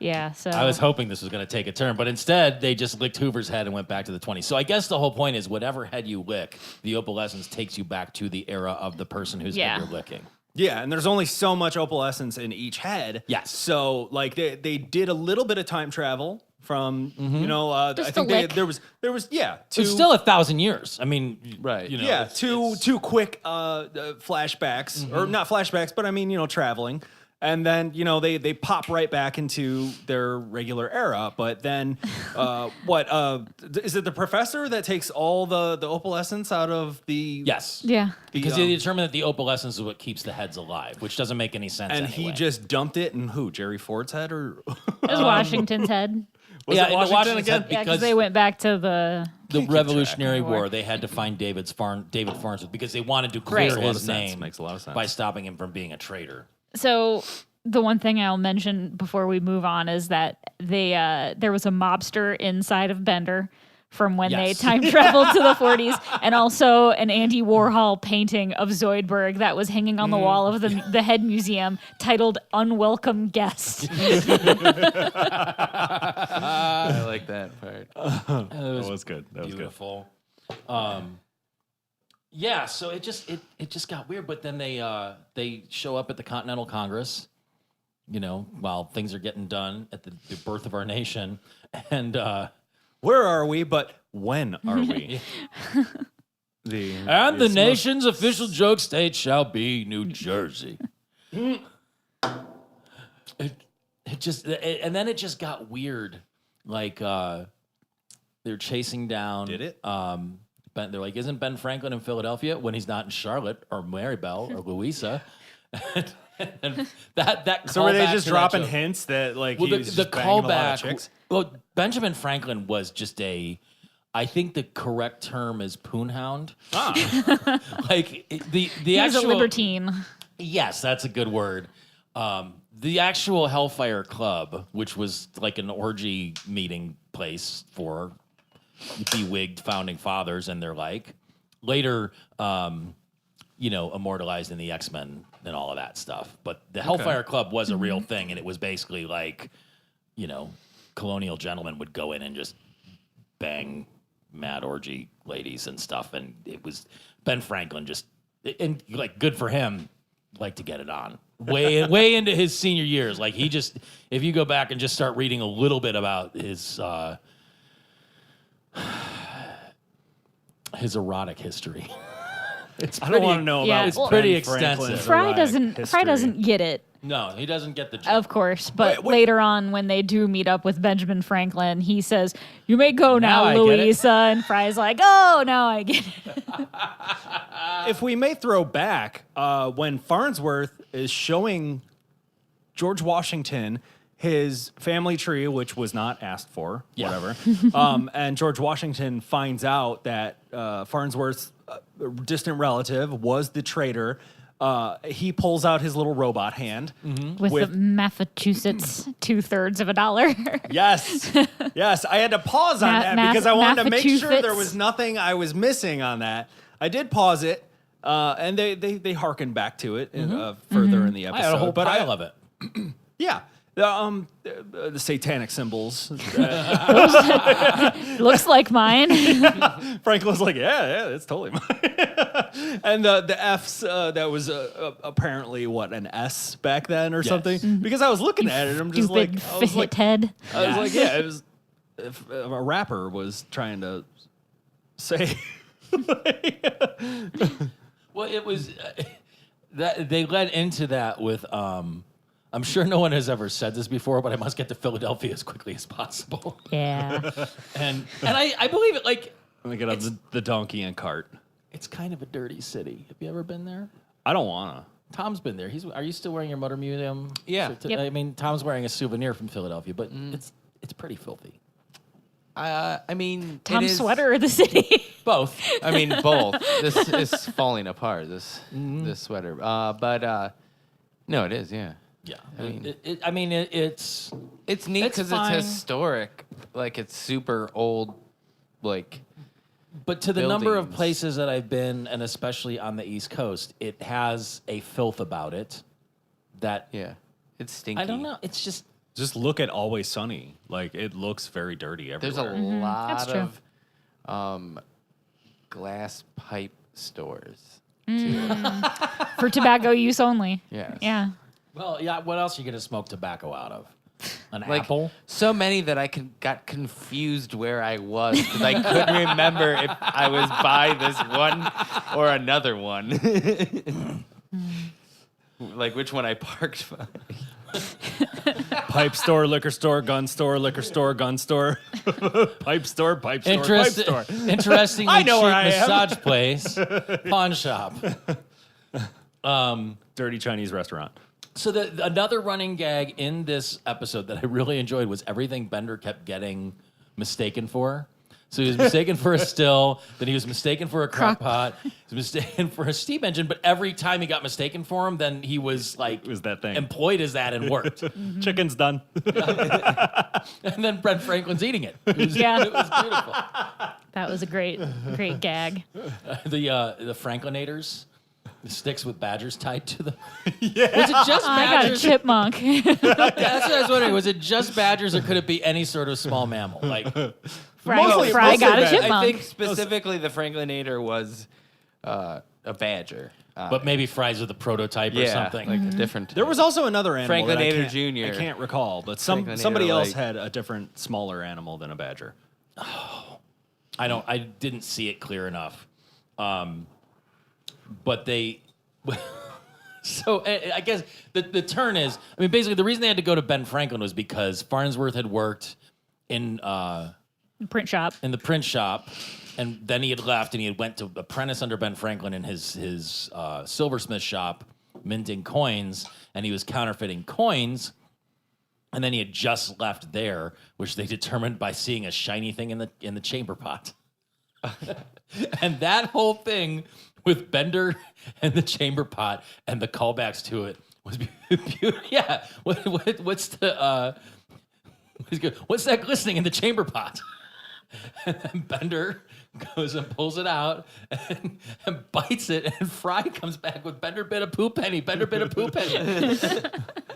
A: Yeah, so
C: I was hoping this was going to take a turn, but instead they just licked Hoover's head and went back to the 20s. So I guess the whole point is whatever head you lick, the opalescence takes you back to the era of the person whose head you're licking.
B: Yeah, and there's only so much opalescence in each head.
C: Yes.
B: So like they did a little bit of time travel from you know I
A: Just
B: think
A: a lick.
B: there was two
C: It's still 1,000 years. I mean,
D: Right.
C: You know,
B: yeah
C: it's-
B: two quick flashbacks or not flashbacks but I mean you know traveling. And then, you know, they pop right back into their regular era. But then, is it the professor that takes all the opalescence out of the...
C: Yes.
A: yeah.
C: Because they determine that the opalescence is what keeps the heads alive, which doesn't make any sense
B: And
C: anyway.
B: he just dumped it in who? Jerry Ford's head? Or
A: It was Washington's head.
B: was
C: Yeah,
B: it
C: in
B: Washington
C: Washington's
B: again?
C: head.
A: Yeah, because
C: Because
A: they went back to the
C: Revolutionary
A: War.
C: War, they had to find David Farnsworth because they wanted to
A: Right.
C: clear
B: Makes a lot
C: his
B: of sense.
C: name
B: Makes a lot of sense.
C: by stopping him from being a traitor.
A: So the one thing I'll mention before we move on is that there was a mobster inside of Bender from when they
C: Yes.
A: time traveled to the 40s, and also an Andy Warhol painting of Zoidberg that was hanging on the wall of the Head Museum titled "Unwelcome Guest."
D: I like that part.
B: That was good. That was good.
C: Beautiful. Yeah, so it just got weird. But then they show up at the Continental Congress, you know, while things are getting done at the birth of our nation, and
B: Where are we? But when are we?
C: the nation's official joke state shall be New Jersey. And then it just got weird. Like they're chasing down.
B: Did it?
C: They're like, isn't Ben Franklin in Philadelphia when he's not in Charlotte or Maribel or Louisa? and that
B: So were they
C: callback
B: just
C: to that
B: dropping
C: joke-
B: hints that like
C: Well,
B: he was
C: the
B: just banging a lot of
C: callback.
B: chicks?
C: Well, Benjamin Franklin was just I think the correct term is poonhound. Like the
A: He was
C: actual
A: a libertine.
C: Yes, that's a good word. The actual Hellfire Club, which was like an orgy meeting place for bewigged founding fathers and their like, later, immortalized in the X-Men and all of that stuff. But the Hellfire Club was a real thing, and it was basically like, colonial gentlemen would go in and just bang mad orgy ladies and stuff. And it was Ben Franklin and like, good for him, like to get it on. Way into his senior years. Like if you go back and just start reading a little bit about his his erotic history.
B: I don't want to know
A: yeah,
B: about
C: It's
A: well,
C: pretty
B: Ben Franklin's
C: extensive.
A: Fry
B: erotic
A: doesn't. Fry
B: history.
A: doesn't get it.
C: No, he doesn't get the joke.
A: Of course, but
B: Wait.
A: later on, when they do meet up with Benjamin Franklin, he says, "You may go
C: Now
A: now,
C: I get it."
A: Louisa." And Fry's like, "Oh, now I get it."
B: If we may throw back, when Farnsworth is showing George Washington his family tree, which was not asked for, whatever, and George Washington finds out that Farnsworth's distant relative was the traitor, he pulls out his little robot hand.
A: With the Massachusetts $2/3.
B: Yes, yes. I had to pause on that because I wanted to make sure there was nothing I was missing on that. I did pause it, and they harken back to it further in the episode.
C: I had a whole
B: but
C: pile of it.
B: Yeah. The satanic symbols.
A: Looks like mine.
B: Franklin's like, yeah, it's totally mine. And the F's, that was apparently an S back then or something. Because I was looking at it, I'm just like,
A: Stupid fit head.
B: I was like, yeah, it was. If a rapper was trying to say,
C: Well, it was that they led into that with. I'm sure no one has ever said this before, but I must get to Philadelphia as quickly as possible.
A: Yeah.
C: And I believe it. Like,
B: let me get on the donkey and cart.
C: it's kind of a dirty city. Have you ever been there?
B: I don't wanna.
C: Tom's been there. Are you still wearing your Motor Museum?
D: Yeah.
A: Yep.
C: I mean, Tom's wearing a souvenir from Philadelphia, but it's pretty filthy.
D: I mean,
A: Tom's sweater or the city?
C: Both.
D: I mean, both. This is falling apart. This sweater. But no, it is. Yeah.
C: Yeah.
D: I mean,
C: It's
D: it's neat
C: It's
D: because it's
C: fine.
D: historic. Like it's super old. Like
C: But to the number of
D: buildings.
C: places that I've been, and especially on the East Coast, it has a filth about it that
D: yeah, it's stinky.
C: I don't know. It's just
B: Just look at Always Sunny. Like, it looks very dirty everywhere.
D: There's a
A: That's
D: lot
A: true.
D: of glass pipe stores.
A: For tobacco use only.
D: Yes.
A: Yeah.
C: well, yeah. What else are you gonna smoke tobacco out of? An
D: Like
C: apple?
D: so many that I got confused where I was because I couldn't remember if I was by this one or another one. Like which one I parked by.
B: Pipe store, liquor store, gun store, liquor store, gun store. Pipe store, pipe store, pipe store.
C: Interestingly
B: I know
C: cheap
B: where I am.
C: massage place, pawn shop.
B: Dirty Chinese restaurant.
C: So another running gag in this episode that I really enjoyed was everything Bender kept getting mistaken for. So he was mistaken for a still, then he was mistaken for a crock pot, he was mistaken for a steam engine, but every time he got mistaken for him, then he was like
B: It was that thing.
C: employed as that and worked.
B: Chicken's done.
C: And then Brent Franklin's eating it. It was,
A: Yeah.
C: it was beautiful.
A: That was a great gag.
C: The Franklinators, the sticks with badgers tied to them. Yeah. Was it just
A: I got a
C: badgers?
A: chipmunk.
C: Yeah, that's what I was wondering. Was it just badgers or could it be any sort of small mammal? Like,
B: Mostly
A: Fry got a
B: bad.
A: chipmunk.
D: I think specifically the Franklinator was a badger.
C: but maybe fries with a prototype or something.
D: like a different.
B: There was also another animal. that I
D: Franklinator
B: can't-
D: Jr..
B: I can't recall, but
D: Franklinator,
B: somebody else
D: like-
B: had a different, smaller animal than a badger.
C: I didn't see it clear enough. But they. So I guess the turn is. I mean, basically, the reason they had to go to Ben Franklin was because Farnsworth had worked in
A: Print shop.
C: the print shop, and then he had left and he had went to apprentice under Ben Franklin in his silversmith shop, minting coins, and he was counterfeiting coins. And then he had just left there, which they determined by seeing a shiny thing in the chamber pot. And that whole thing with Bender and the chamber pot and the callbacks to it was beautiful. Yeah, what's that glistening in the chamber pot? And then Bender goes and pulls it out and bites it, and Fry comes back with Bender bit a poo penny, Bender bit a poo penny.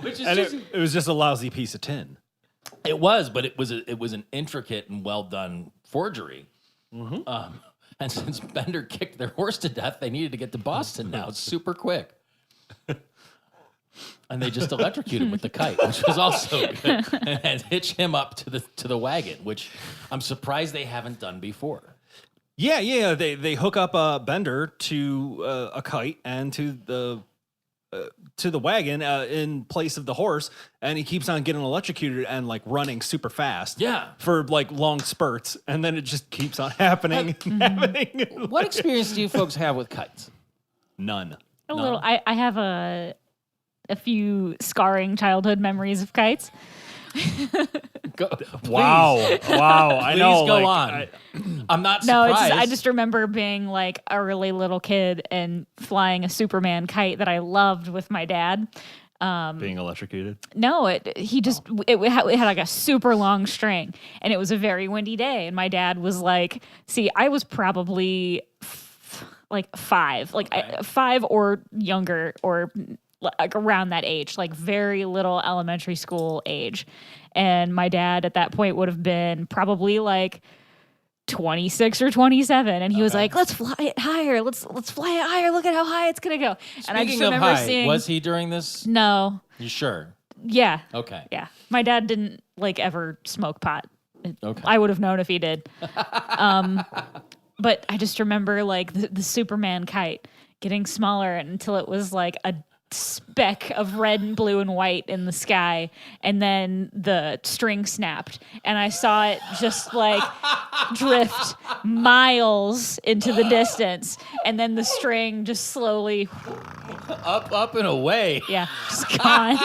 C: Which is
B: And
C: just,
B: it was just a lousy piece of tin.
C: it was, but it was an intricate and well done forgery. And since Bender kicked their horse to death, they needed to get to Boston now super quick. And they just electrocute him with the kite, which was also good, and hitch him up to the wagon, which I'm surprised they haven't done before.
B: Yeah. They hook up a Bender to a kite and to the wagon in place of the horse, and he keeps on getting electrocuted and like running super fast.
C: Yeah.
B: For like long spurts, and then it just keeps on happening and happening.
C: What experience do you folks have with kites?
B: None.
A: A little. I have a few scarring childhood memories of kites.
B: Wow. I know.
C: Please go on. I'm not
A: No,
C: surprised.
A: I just remember being like a really little kid and flying a Superman kite that I loved with my dad.
B: Being electrocuted.
A: No, it had like a super long string, and it was a very windy day. And my dad was like, "See, I was probably like 5, like 5 or younger, or like around that age, like very little elementary school age." And my dad at that point would have been probably like 26 or 27, and he was like, "Let's fly it higher. Let's fly it higher. Look at how high it's gonna go." And I just
C: Speaking of
A: remember
C: high,
A: seeing.
C: was he during this?
A: No.
C: You sure?
A: Yeah.
C: Okay.
A: Yeah. My dad didn't like ever smoke pot.
C: Okay.
A: I would have known if he did. But I just remember like the Superman kite getting smaller until it was like a speck of red and blue and white in the sky, and then the string snapped, and I saw it just like drift miles into the distance, and then the string just slowly
C: Up and away.
A: just gone.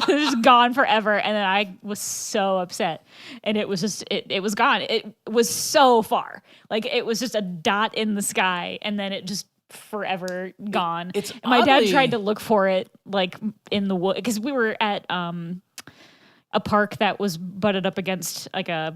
A: Just gone forever. And then I was so upset, and it was just it was gone. It was so far, like it was just a dot in the sky, and then it just forever gone.
C: It's
A: and my dad
C: oddly-
A: tried to look for it like in the wood, because we were at a park that was butted up against like a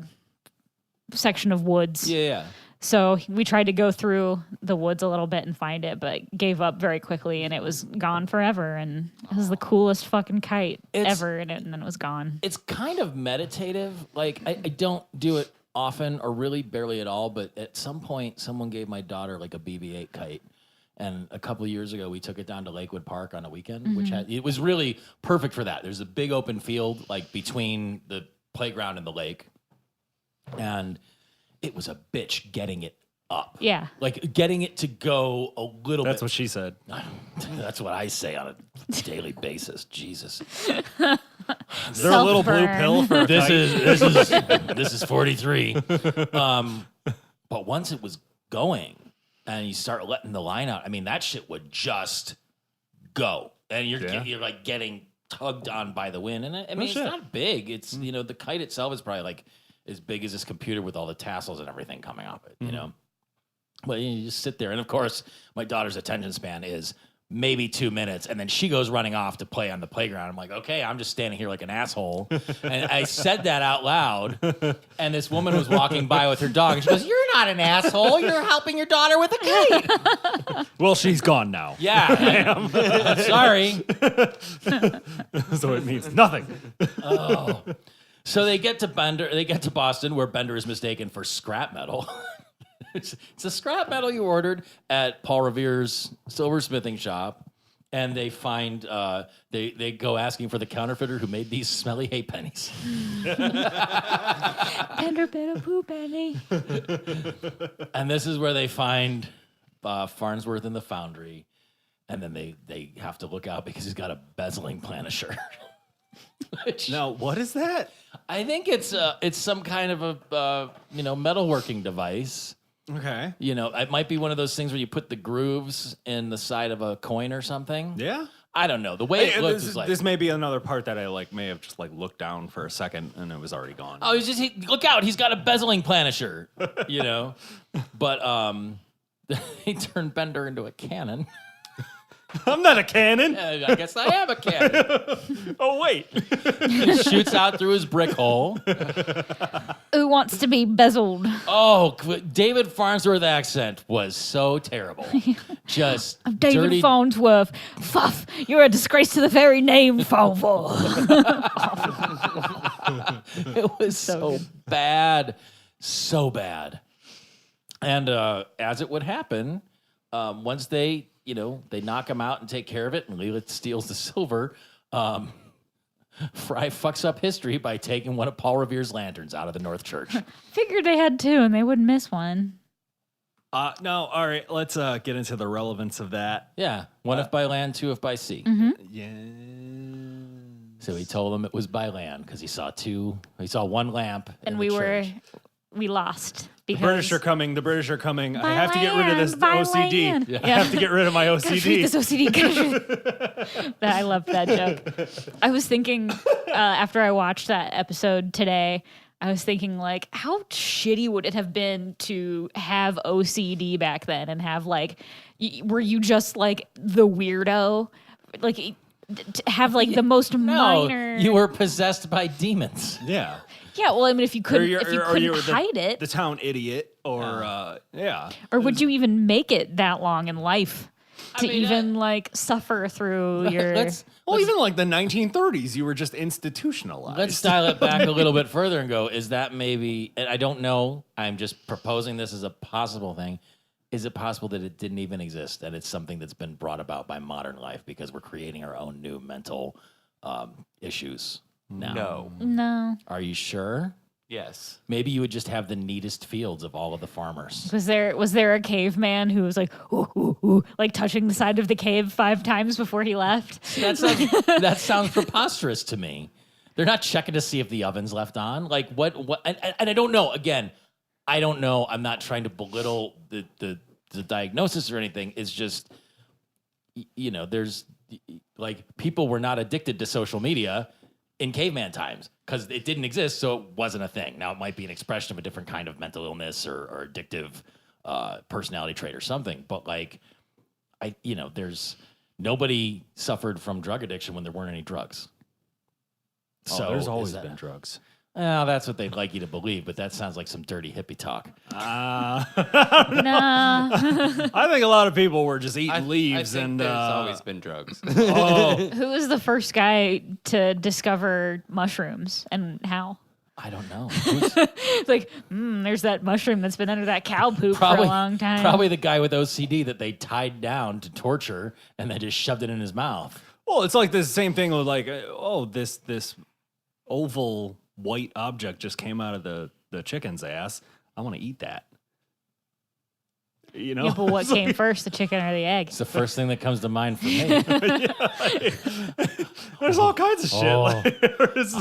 A: section of woods.
C: Yeah.
A: So we tried to go through the woods a little bit and find it, but gave up very quickly, and it was gone forever. And it was the coolest fucking kite ever, and then it was gone.
C: It's kind of meditative. Like, I don't do it often or really barely at all, but at some point, someone gave my daughter like a BB-8 kite. And a couple of years ago, we took it down to Lakewood Park on a weekend, which it was really perfect for that. There's a big open field like between the playground and the lake. And it was a bitch getting it up.
A: Yeah.
C: Like getting it to go a little bit.
B: That's what she said.
C: That's what I say on a daily basis. Jesus.
B: Is there a little blue
A: Self-burn.
B: pill for a
C: This
B: kite?
C: is 43. But once it was going and you start letting the line out, I mean, that shit would just go. And you're like getting tugged on by the wind. And I mean, it's
B: shit.
C: not big. It's, the kite itself is probably like as big as this computer with all the tassels and everything coming off it, you know? But you just sit there. And of course, my daughter's attention span is maybe 2 minutes. And then she goes running off to play on the playground. I'm like, okay, I'm just standing here like an asshole. And I said that out loud. And this woman was walking by with her dog. And she goes, "You're not an asshole. You're helping your daughter with a kite."
B: Well, she's gone now.
C: Yeah. Sorry.
B: So it means nothing.
C: Oh. So they get to Boston, where Bender is mistaken for scrap metal. It's the scrap metal you ordered at Paul Revere's silversmithing shop, and they find they go asking for the counterfeiter who made these smelly hay pennies.
A: Bender bit of poo penny.
C: And this is where they find Farnsworth in the foundry, and then they have to look out because he's got a bezeling planisher.
B: Now, what is that?
C: I think it's some kind of a metalworking device.
B: Okay.
C: It might be one of those things where you put the grooves in the side of a coin or something.
B: Yeah.
C: I don't know. The way it looks is like...
B: This may be another part that I may have just looked down for a second and it was already gone.
C: Oh, look out! He's got a bezeling planisher, But he turned Bender into a cannon.
B: I'm not a cannon.
C: I guess I am a cannon.
B: Oh, wait.
C: He shoots out through his brick hole.
A: Who wants to be bezeled?
C: Oh, David Farnsworth accent was so terrible. Just
A: David
C: dirty.
A: Farnsworth. Fuff, you're a disgrace to the very name, Farnsworth.
C: It was so bad. So bad. And as it would happen, once they knock him out and take care of it, and Leela steals the silver, Fry fucks up history by taking one of Paul Revere's lanterns out of the North Church.
A: Figured they had two and they wouldn't miss one.
B: No, all right. Let's get into the relevance of that.
C: Yeah. One if by land, two if by sea.
B: Yeah.
C: So he told them it was by land because he saw one lamp.
A: And
C: in
A: we
C: the
A: were
C: church.
A: we lost because
B: The British are coming. The British are coming. I
A: By
B: have to get rid of this
A: land, by
B: OCD.
A: land.
B: I have to get rid of my
A: Gotta treat
B: OCD.
A: this OCD. I loved that joke. I was thinking after I watched that episode today, I was thinking like, how shitty would it have been to have OCD back then and have like, were you just like the weirdo, like to have like the most minor?
C: You were possessed by demons.
B: Yeah.
A: Yeah, well, I mean, if you couldn't
B: were
A: hide it,
B: the town idiot, or yeah.
A: or would you even make it that long in life to even like suffer through your?
B: Well, even like the 1930s, you were just institutionalized.
C: Let's dial it back a little bit further and go, is that maybe, and I don't know, I'm just proposing this as a possible thing. Is it possible that it didn't even exist and it's something that's been brought about by modern life because we're creating our own new mental issues now?
A: No.
C: Are you sure?
D: Yes.
C: Maybe you would just have the neatest fields of all of the farmers.
A: Was there a caveman who was like, ooh, ooh, ooh, like touching the side of the cave 5 times before he left?
C: That sounds preposterous to me. They're not checking to see if the oven's left on. Like what? And I don't know. Again, I don't know. I'm not trying to belittle the diagnosis or anything. It's just, there's like people were not addicted to social media in caveman times because it didn't exist, so it wasn't a thing. Now it might be an expression of a different kind of mental illness or addictive personality trait or something. But like, there's nobody suffered from drug addiction when there weren't any drugs. So
B: there's always been drugs.
C: Well, that's what they'd like you to believe, but that sounds like some dirty hippie talk.
A: No.
B: I think a lot of people were just eating leaves,
D: I think
B: and
D: there's always been drugs.
A: Who was the first guy to discover mushrooms and how?
C: I don't know.
A: It's like, there's that mushroom that's been under that cow poop for a long time.
C: Probably the guy with OCD that they tied down to torture and then just shoved it in his mouth.
B: well, it's like the same thing with like, this oval white object just came out of the chicken's ass. I want to eat that.
A: Yeah, but what came first, the chicken or the egg?
C: It's the first thing that comes to mind for me.
B: There's all kinds of shit.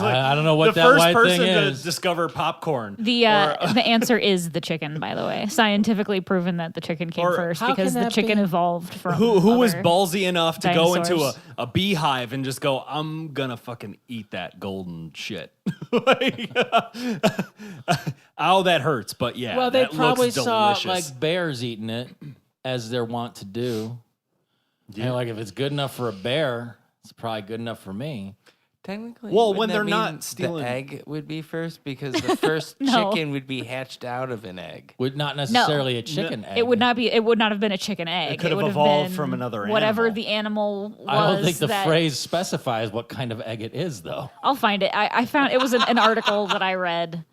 C: I don't know what that white
B: first person
C: thing
B: to
C: is.
B: discover popcorn.
A: The answer is the chicken, by the way. Scientifically proven that the chicken came first
C: how
A: because
C: can
A: the
C: that
A: chicken
C: be?
A: evolved from
B: Who was
A: other
B: ballsy enough to go into
A: dinosaurs.
B: a beehive and just go, I'm gonna fucking eat that golden shit. Like, ow, that hurts, but yeah.
C: Well, they
B: that
C: probably
B: looks
C: saw
B: delicious.
C: like bears eating it, as they're wont to do. Yeah. And like if it's good enough for a bear, it's probably good enough for me.
D: Technically,
B: Well,
D: wouldn't
B: when
D: that
B: they're
D: mean
B: not stealing-
D: the egg would be first because the first
A: No.
D: chicken would be hatched out of an egg.
C: Would not necessarily a chicken egg.
A: It would not be. It would not have been a chicken egg.
B: could have
A: would
B: evolved
A: been
B: from another
A: whatever
B: animal.
A: the animal was.
C: I don't think the
A: that-
C: phrase specifies what kind of egg it is, though.
A: I'll find it. I found it was an article that I read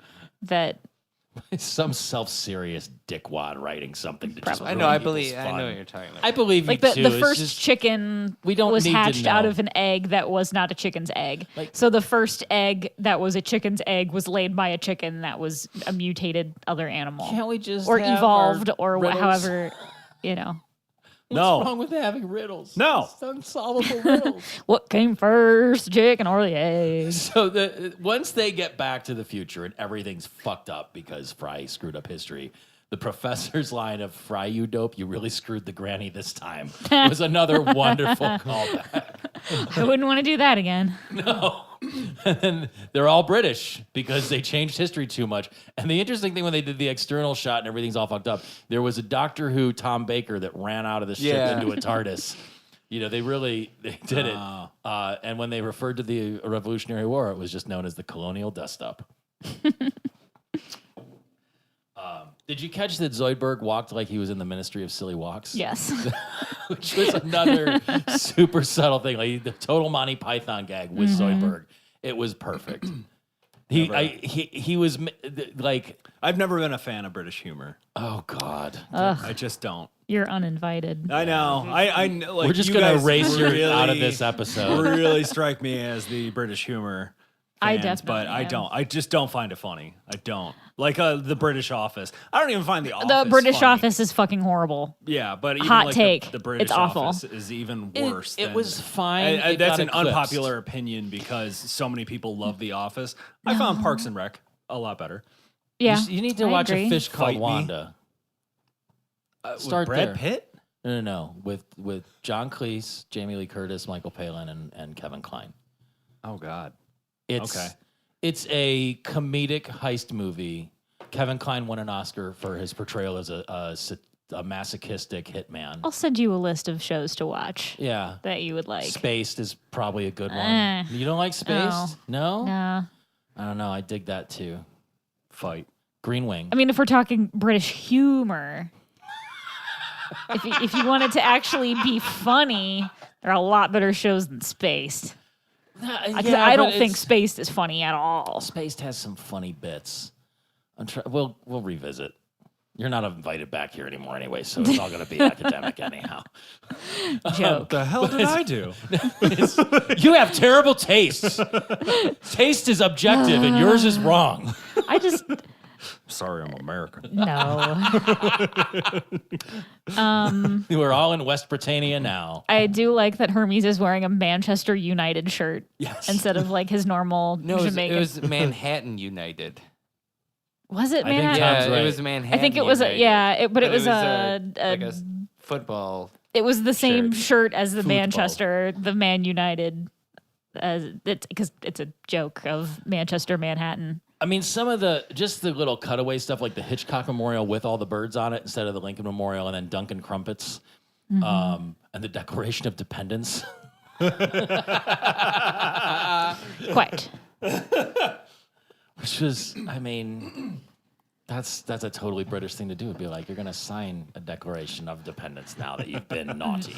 A: that.
C: It's some self-serious dickwad writing something to just
D: I
C: ruin
D: know. I
C: people's
D: believe. I
C: fun.
D: know what you're talking about.
C: I believe
A: Like
C: you too.
A: the
C: It's
A: first
C: just-
A: chicken
C: we don't
A: was
C: need to
A: hatched out
C: know.
A: of an egg that was not a chicken's egg.
C: Like-
A: So the first egg that was a chicken's egg was laid by a chicken that was a mutated other animal.
C: Can't we just
A: or
C: have
A: evolved
C: our
A: or
C: riddles?
A: however,
C: What's
B: No.
C: wrong with having riddles?
B: No.
C: It's unsolvable riddles.
A: what came first, the chicken or the egg?
C: So once they get back to the future and everything's fucked up because Fry screwed up history, the professor's line of "Fry, you dope, you really screwed the granny this time" was another wonderful callback.
A: I wouldn't want to do that again.
C: No. And then they're all British because they changed history too much. And the interesting thing when they did the external shot and everything's all fucked up, there was a Doctor Who Tom Baker that ran out of the ship
D: Yeah.
C: into a TARDIS. They did it. And when they referred to the Revolutionary War, it was just known as the Colonial Dust-Up. Did you catch that Zoidberg walked like he was in the Ministry of Silly Walks?
A: Yes.
C: Which was another super subtle thing, like the total Monty Python gag with Zoidberg. It was perfect. He was like,
B: I've never been a fan of British humor.
C: oh God,
B: I just don't.
A: You're uninvited.
B: I know. I know. Like,
C: we're just
B: you
C: gonna
B: guys
C: erase you
B: really,
C: out of this episode.
B: Really strike me as the British humor. fans, but I don't. I just don't find it funny. I don't. Like the British Office. I don't even find the Office
A: The British
B: funny.
A: Office is fucking horrible.
B: Yeah, but even
A: Hot
B: like
A: take.
B: The British
A: It's awful.
B: Office is even worse.
C: It was fine.
B: And
C: It
B: that's
C: got
B: an
C: eclipsed.
B: unpopular opinion because so many people love The Office. I found Parks and Rec a lot better.
A: Yeah,
C: You need to
A: I
C: watch
A: agree.
C: A Fish Called
B: Fight Me.
C: Wanda. Start
B: with Brad
C: there.
B: Pitt?
C: No. With John Cleese, Jamie Lee Curtis, Michael Palin, and Kevin Kline.
B: Oh God.
C: It's
B: Okay.
C: It's a comedic heist movie. Kevin Kline won an Oscar for his portrayal as a masochistic hitman.
A: I'll send you a list of shows to watch
C: Yeah.
A: that you would like.
C: Spaced is probably a good one.
A: Eh.
C: You don't like Spaced? No?
A: Nah.
C: I don't know. I dig that too.
B: Fight.
C: Green Wing.
A: I mean, if we're talking British humor, if you want it to actually be funny, there are a lot better shows than Spaced. I don't think Spaced is funny at all.
C: Spaced has some funny bits. We'll revisit. You're not invited back here anymore anyway, so it's all going to be academic anyhow.
A: Joke.
B: The hell did I do?
C: You have terrible tastes. Taste is objective and yours is wrong.
A: I just
B: Sorry, I'm American.
A: no.
C: We're all in West Britannia now.
A: I do like that Hermes is wearing a Manchester United shirt instead of like his normal
D: No,
A: Jamaican.
D: it was Manhattan United.
A: Was it
C: I think
A: Manhattan?
C: Tom's
D: Yeah,
C: right.
D: it was Manhattan.
A: I think it was
D: United.
A: but it was
D: like a football.
A: it was the same shirt as the
C: Football.
A: Manchester, the Man United. Because it's a joke of Manchester, Manhattan.
C: I mean, some of the little cutaway stuff, like the Hitchcock Memorial with all the birds on it instead of the Lincoln Memorial, and then Duncan Crumpets, and the Declaration of Dependence.
A: Quite.
C: Which was, I mean, that's a totally British thing to do. It'd be like, you're going to sign a Declaration of Dependence now that you've been naughty.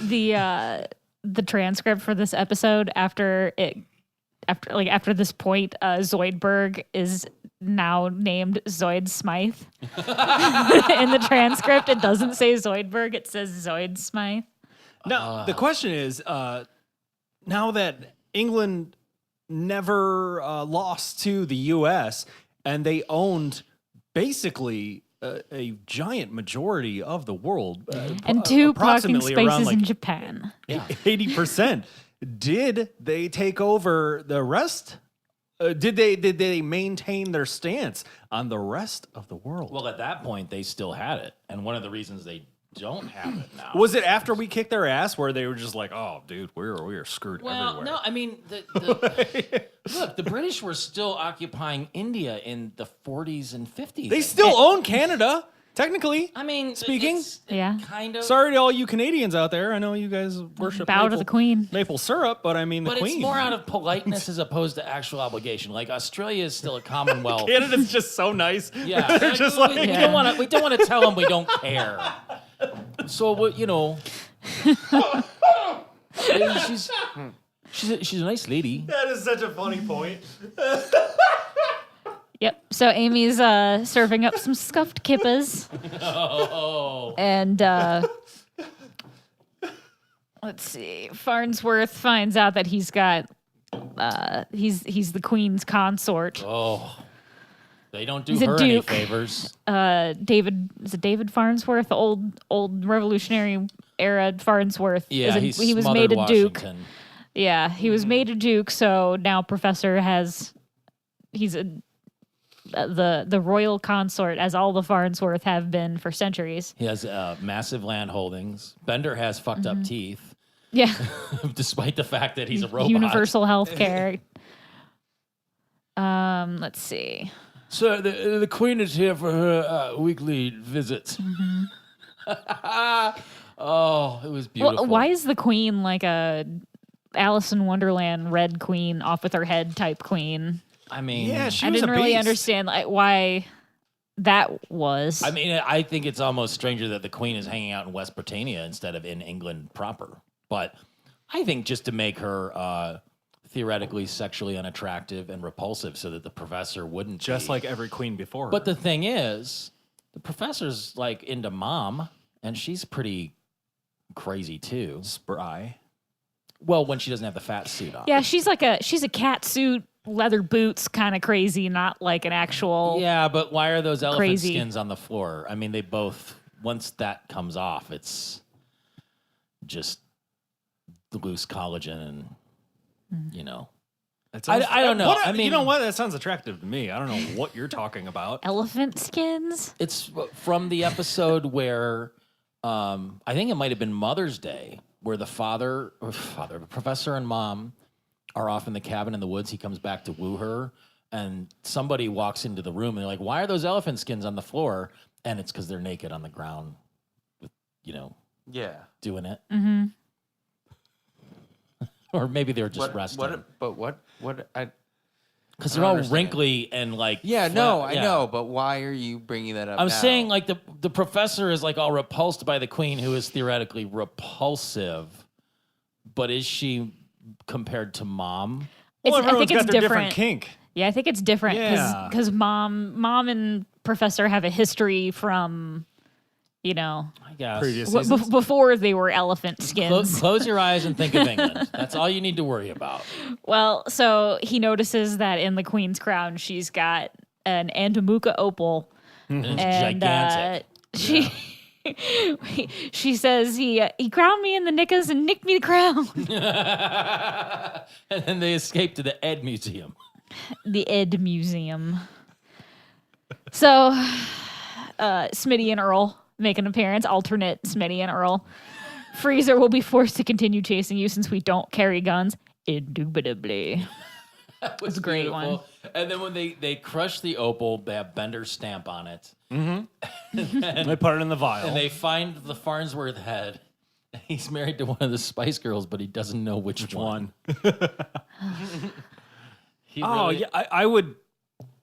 A: The transcript for this episode after this point, Zoidberg is now named Zoid Smythe. In the transcript, it doesn't say Zoidberg; it says Zoid Smythe.
B: Now, the question is, now that England never lost to the U.S. and they owned basically a giant majority of the world,
A: And two parking
B: approximately around
A: spaces in Japan.
B: 80%. Did they take over the rest? Did they maintain their stance on the rest of the world?
C: Well, at that point, they still had it. And one of the reasons they don't have it now.
B: Was it after we kicked their ass where they were just like, "Oh, dude, we are screwed
C: Well,
B: everywhere"?
C: no, I mean, look, the British were still occupying India in the 40s and 50s.
B: They still own Canada, technically.
C: I mean,
B: Speaking?
A: Yeah.
C: kind of.
B: Sorry to all you Canadians out there. I know you guys worship
A: Bow to the Queen.
B: maple syrup, but I mean the
C: But
B: Queen.
C: it's more out of politeness as opposed to actual obligation. Like Australia is still a Commonwealth.
B: Canada's just so nice.
C: Yeah,
B: They're just like,
C: we don't want to tell them we don't care. So you know, she's a nice lady.
B: that is such a funny point.
A: Yep. So Amy's serving up some stuffed kippas. And let's see. Farnsworth finds out that he's got he's the Queen's consort.
C: Oh, they don't do
A: He's a
C: her any
A: duke.
C: favors.
A: David Farnsworth, the old Revolutionary era Farnsworth.
C: Yeah,
A: he was
C: smothered
A: made a duke.
C: Washington.
A: Yeah, he was made a duke. So now Professor he's the royal consort, as all the Farnsworth have been for centuries.
C: He has massive land holdings. Bender has fucked up teeth,
A: Yeah,
C: despite the fact that he's a robot.
A: universal health care. Let's see.
C: So the Queen is here for her weekly visits. Oh, it was beautiful.
A: Well, why is the Queen like a Alice in Wonderland red queen, off with her head type queen?
C: I mean,
B: Yeah, she
A: I
B: was
A: didn't
B: a
A: really
B: beast.
A: understand why that was.
C: I mean, I think it's almost stranger that the Queen is hanging out in West Britannia instead of in England proper. But I think just to make her theoretically sexually unattractive and repulsive so that the Professor wouldn't
B: Just
C: be.
B: like every queen before her.
C: But the thing is, the Professor's like into Mom, and she's pretty crazy too.
B: spry.
C: Well, when she doesn't have the fat suit on.
A: yeah, she's a cat suit leather boots kind of crazy, not like an actual.
C: Yeah, but why are those elephant
A: Crazy.
C: skins on the floor? I mean, they both, once that comes off, it's just loose collagen and, you know. I don't know. I mean,
B: you know what? That sounds attractive to me. I don't know what you're talking about.
A: Elephant skins?
C: It's from the episode where I think it might have been Mother's Day, where the professor and mom are off in the cabin in the woods. He comes back to woo her, and somebody walks into the room and they're like, "Why are those elephant skins on the floor?" And it's because they're naked on the ground, with, doing it.
A: Mm-hmm.
C: Or maybe they were just resting. Because they're all wrinkly and like.
D: Yeah, no, I know, but why are you bringing that up?
C: I'm
D: now?
C: saying like the professor is like all repulsed by the queen, who is theoretically repulsive, but is she compared to mom?
B: Well,
A: I
B: everyone's
A: think it's
B: got their
A: different.
B: different kink.
A: Yeah, I think it's different
B: Yeah.
A: because mom and professor have a history from,
C: I guess.
B: Previous seasons.
A: before they were elephant skins.
C: Close your eyes and think of England. That's all you need to worry about.
A: Well, so he notices that in the queen's crown, she's got an Andamuka opal.
C: And it's
A: And
C: gigantic.
A: she says he crowned me in the knickers and nicked me the crown.
C: And then they escape to the Ed Museum.
A: The Ed Museum. So Smitty and Earl make an appearance, alternate Smitty and Earl. Freezer will be forced to continue chasing you since we don't carry guns. Indubitably.
C: That was
A: a great
C: beautiful.
A: one.
C: And then when they crush the opal, they have Bender's stamp on it.
B: They put it in the vial.
C: And they find the Farnsworth head. He's married to one of the Spice Girls, but he doesn't know which one.
B: Yeah, I would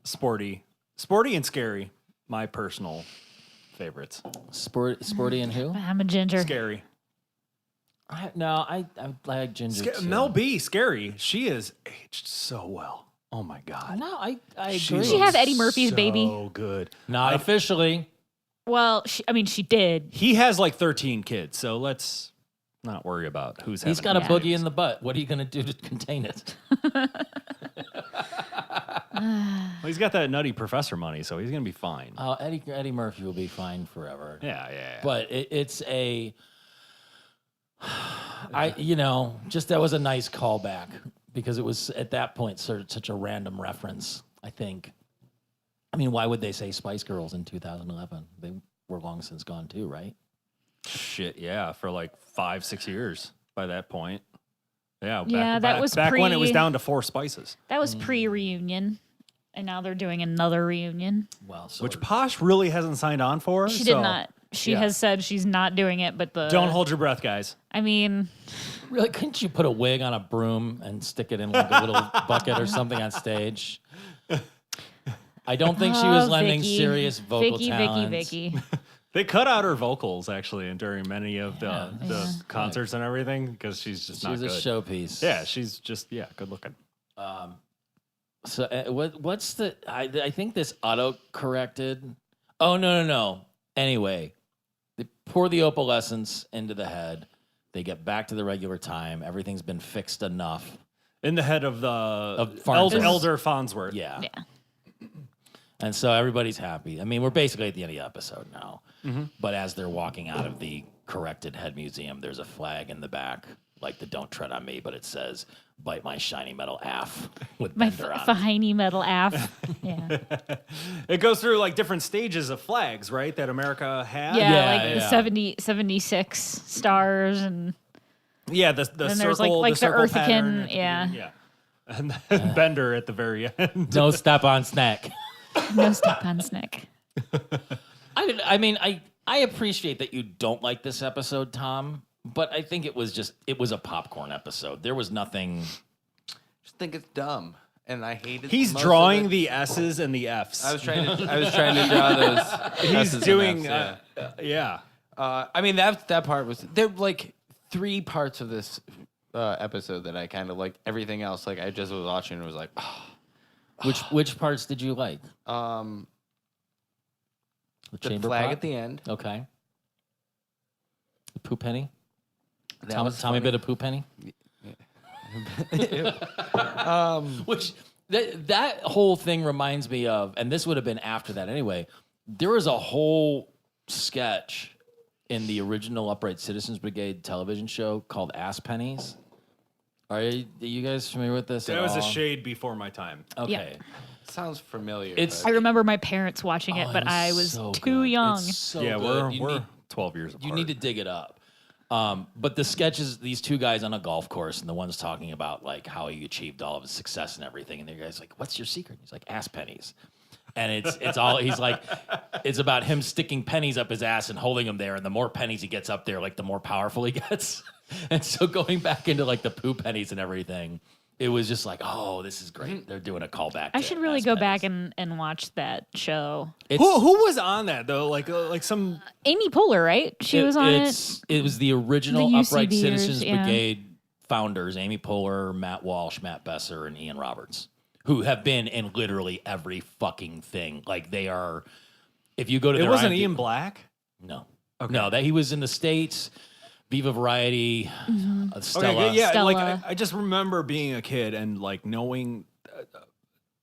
B: sporty and scary. My personal favorites.
C: Sporty and who?
A: I'm a ginger.
B: Scary.
C: I like Ginger too.
B: Mel B. Scary. She is aged so well. Oh my god.
C: No, I agree.
A: She have Eddie Murphy's baby?
B: So good.
C: Not officially.
A: Well, she did.
B: He has like 13 kids, so let's not worry about who's having.
C: He's got a
A: Yeah.
C: boogie in the butt. What are you going to do to contain it?
B: Well, he's got that nutty professor money, so he's gonna be fine.
C: Eddie Murphy will be fine forever.
B: Yeah.
C: But it's a, just that was a nice callback because it was at that point such a random reference. I think. I mean, why would they say Spice Girls in 2011? They were long since gone too, right?
B: Shit, yeah, for like 5-6 years by that point. Yeah,
A: that was
B: back when it was down to 4 spices.
A: That was pre-reunion, and now they're doing another reunion.
C: Well,
B: Which Posh really hasn't signed on for.
A: She did not. She has said she's not doing it, but
B: Don't hold your breath, guys.
A: I mean,
C: really, couldn't you put a wig on a broom and stick it in like a little bucket or something on stage? I don't think she was lending
A: Vicky.
C: serious vocal talent.
A: Vicky.
B: They cut out her vocals actually, and during many of the concerts and everything, because she's just not
C: She's a
B: good.
C: showpiece.
B: Yeah, she's just good looking.
C: So what's the? I think this auto corrected. Oh no. Anyway, they pour the opalescence into the head. They get back to the regular time. Everything's been fixed enough.
B: In the head of the
C: Farnsworth.
B: elder Farnsworth.
C: Yeah.
A: Yeah.
C: And so everybody's happy. I mean, we're basically at the end of the episode now.
B: Mm-hmm.
C: But as they're walking out of the corrected head museum, there's a flag in the back, like the "Don't Tread on Me," but it says "Bite my shiny metal aff" with
A: My
C: Bender on it.
A: fahiny metal aff. Yeah.
B: It goes through like different stages of flags, right? That America had.
A: Yeah,
C: Yeah.
A: the 76 stars and
B: Yeah, the
A: then
B: circle,
A: there's like the
B: circle pattern.
A: Earthican, yeah.
B: Yeah. And then Bender at the very end.
C: No step on snack.
A: No step on Snick.
C: I appreciate that you don't like this episode, Tom, but I think it was a popcorn episode. There was nothing.
D: Just think it's dumb, and I hated.
B: He's
D: most
B: drawing
D: of it.
B: the S's and the F's.
D: I was trying to draw those.
B: He's
D: S's and
B: doing,
D: F's,
B: yeah.
D: I mean that part was there. Like 3 parts of this episode that I kind of liked. Everything else, like I just was watching and was like,
C: Which parts did you like?
D: the
C: chamber
D: flag
C: pot?
D: at the end.
C: Okay. The poo penny.
D: That was
C: Tommy
D: funny.
C: bit of poo penny. Which That whole thing reminds me of, and this would have been after that anyway. There was a whole sketch in the original Upright Citizens Brigade television show called Ass Pennies. Are you guys familiar with this?
B: That was a shade before my time.
C: Okay.
A: Yeah.
D: Sounds familiar.
A: I remember my parents watching it, but I was
C: so
A: too
C: good.
A: young.
C: It's so
B: Yeah,
C: good.
B: we're 12 years apart.
C: You need to dig it up. But the sketches, these two guys on a golf course, and the one's talking about like how he achieved all of his success and everything, and the guy's like, "What's your secret?" He's like, "Ass pennies." And it's all he's like, it's about him sticking pennies up his ass and holding them there, and the more pennies he gets up there, like the more powerful he gets. And so going back into like the poo pennies and everything, it was just like, oh, this is great. They're doing a callback.
A: I
C: to
A: should really
C: Ass
A: go
C: Pennies.
A: back and watch that show.
B: Who was on that though? Like some.
A: Amy Poehler, right? She was on it.
C: It was the original
A: The
C: Upright
A: UCBers,
C: Citizens
A: yeah.
C: Brigade founders, Amy Poehler, Matt Walsh, Matt Besser, and Ian Roberts, who have been in literally every fucking thing. Like they are. If you go to
B: It
C: their
B: wasn't
C: IMDb
B: Ian Black.
C: No.
B: Okay.
C: No, that he was in the States, Viva Variety, Stella.
B: Okay, yeah,
A: Stella.
B: like I just remember being a kid and like knowing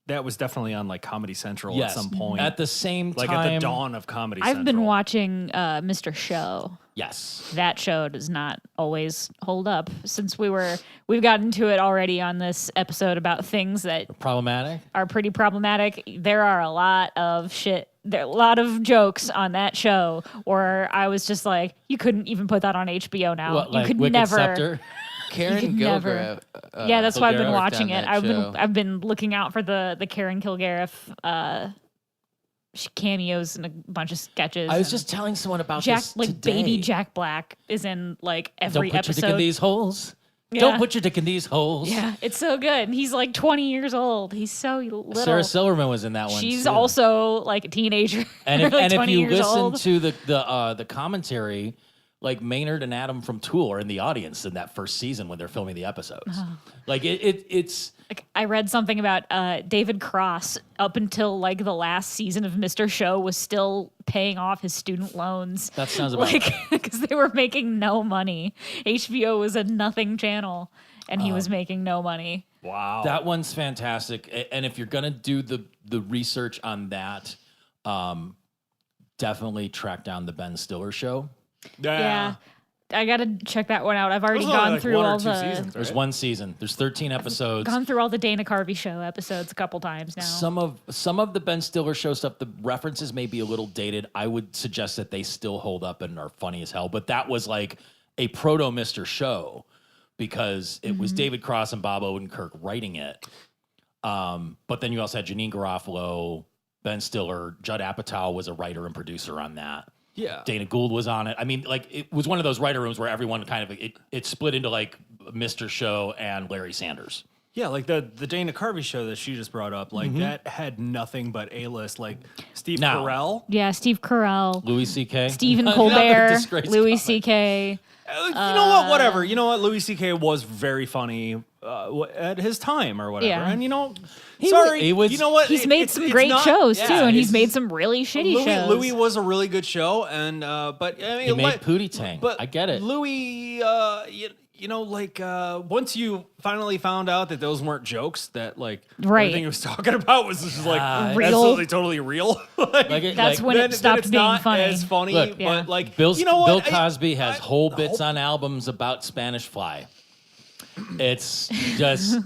B: that was definitely on like Comedy Central
C: Yes.
B: at some point.
C: At the same time.
B: like at the dawn of Comedy Central.
A: I've been watching Mr. Show.
C: Yes.
A: That show does not always hold up. Since we've gotten to it already on this episode about things that
C: Problematic.
A: are pretty problematic. There are a lot of shit. There are a lot of jokes on that show where I was just like, you couldn't even put that on HBO now.
C: What,
A: you
C: like
A: could
C: Wicked
A: never.
C: Scepter?
D: Karen
A: could never-
D: Gilgariff.
A: Yeah, that's why I've been
C: Kilgariff
A: watching
D: worked
A: it.
D: on that
A: I've been looking out for the Karen Kilgariff cameos and a bunch of sketches.
C: I was
A: and
C: just telling someone about
A: Jack,
C: this
A: like
C: today.
A: baby Jack Black, is in like every
C: Don't put your dick in
A: episode.
C: these holes.
A: Yeah.
C: Don't put your dick in these holes.
A: Yeah, it's so good. He's like 20 years old. He's so little.
C: Sarah Silverman was in that one.
A: She's
C: too.
A: also like a teenager.
C: And if,
A: like
C: and if
A: 20
C: you
A: years
C: listen
A: old.
C: to the commentary, like Maynard and Adam from Tool are in the audience in that first season when they're filming the episodes. Like it's
A: Like, I read something about David Cross up until like the last season of Mr. Show was still paying off his student loans.
C: that sounds about
A: Like,
C: right.
A: because they were making no money. HBO was a nothing channel, and he was making no money.
B: Wow.
C: That one's fantastic. And if you're gonna do the research on that, definitely track down the Ben Stiller show.
A: Yeah. I gotta check that one out. I've already
B: Those are
A: gone
B: like
A: through
B: one or
A: all
B: two
A: the
B: seasons,
C: There's
B: right?
C: one season. There's 13 episodes.
A: gone through all the Dana Carvey show episodes a couple times now.
C: Some of the Ben Stiller show stuff, the references may be a little dated. I would suggest that they still hold up and are funny as hell. But that was like a proto Mr. Show because it was David Cross and Bob Odenkirk writing it. But then you also had Janine Garofalo, Ben Stiller, Judd Apatow was a writer and producer on that.
B: Yeah.
C: Dana Gould was on it. I mean, like it was one of those writer rooms where everyone kind of it split into like Mr. Show and Larry Sanders.
B: Yeah, like the Dana Carvey show that she just brought up, like that had nothing but A-list, like Steve
C: Now-
B: Carell.
A: Yeah, Steve Carell,
C: Louis C.K.
A: Stephen
C: Another
A: Colbert,
C: disgraced
A: Louis
C: comic.
A: C.K.
B: You know what? Whatever. You know what? Louis C.K. was very funny at his time or whatever.
A: Yeah.
B: And you know,
C: He
B: sorry,
C: was-
B: you know what?
A: He's made some great
B: not-
A: shows
B: yeah,
A: too, and he's
B: it's-
A: made some really shitty shows.
B: Louis was a really good show, and but I mean,
C: He made Pootie Tang.
B: But
C: I get it.
B: Louis, you know, like once you finally found out that those weren't jokes, that like
A: Right.
B: everything he was talking about was just like
A: Real.
B: absolutely totally real.
A: That's when
B: then
A: it stopped
B: it's
A: being
B: not
A: funny.
B: as funny.
C: Look,
A: Yeah.
B: But like
C: Bill,
B: you know what?
C: Bill Cosby has
B: I-
C: whole bits on albums about Spanish Fly. It's just,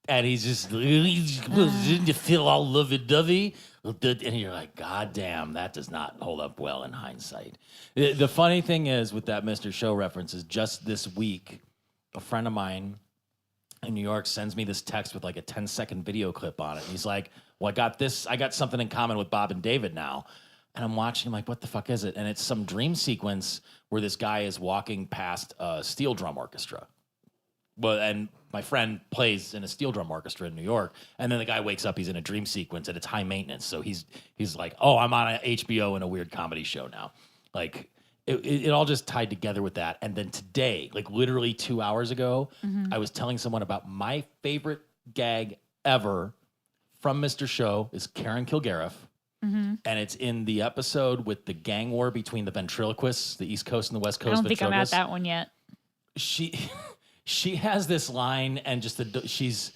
C: and he's just, didn't you feel all lovey-dovey? And you're like, God damn, that does not hold up well in hindsight. The funny thing is with that Mr. Show reference is just this week, a friend of mine in New York sends me this text with like a 10-second video clip on it. And he's like, well, I got something in common with Bob and David now. And I'm watching, I'm like, what the fuck is it? And it's some dream sequence where this guy is walking past a steel drum orchestra. Well, and my friend plays in a steel drum orchestra in New York, and then the guy wakes up, he's in a dream sequence, and it's high maintenance. So he's like, oh, I'm on a HBO in a weird comedy show now. Like, it all just tied together with that. And then today, like literally 2 hours ago, I was telling someone about my favorite gag ever from Mr. Show is Karen Kilgariff. And it's in the episode with the gang war between the ventriloquists, the East Coast and the West Coast
A: I don't think I'm at
C: ventriloquists.
A: that one yet.
C: She has this line and just she's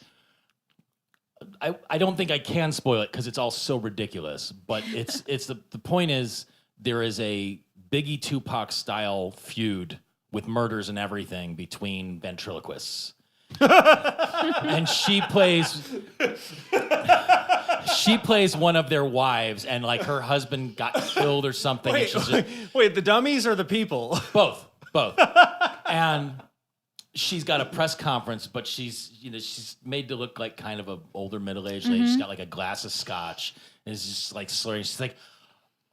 C: I don't think I can spoil it because it's all so ridiculous. But it's the point is there is a Biggie Tupac style feud with murders and everything between ventriloquists. And she plays one of their wives, and like her husband got killed or something.
B: Wait,
C: and she's just,
B: wait, the dummies or the people?
C: both. And she's got a press conference, but she's made to look like kind of an older middle-aged lady. She's got like a glass of scotch, and is just like slurring. She's like,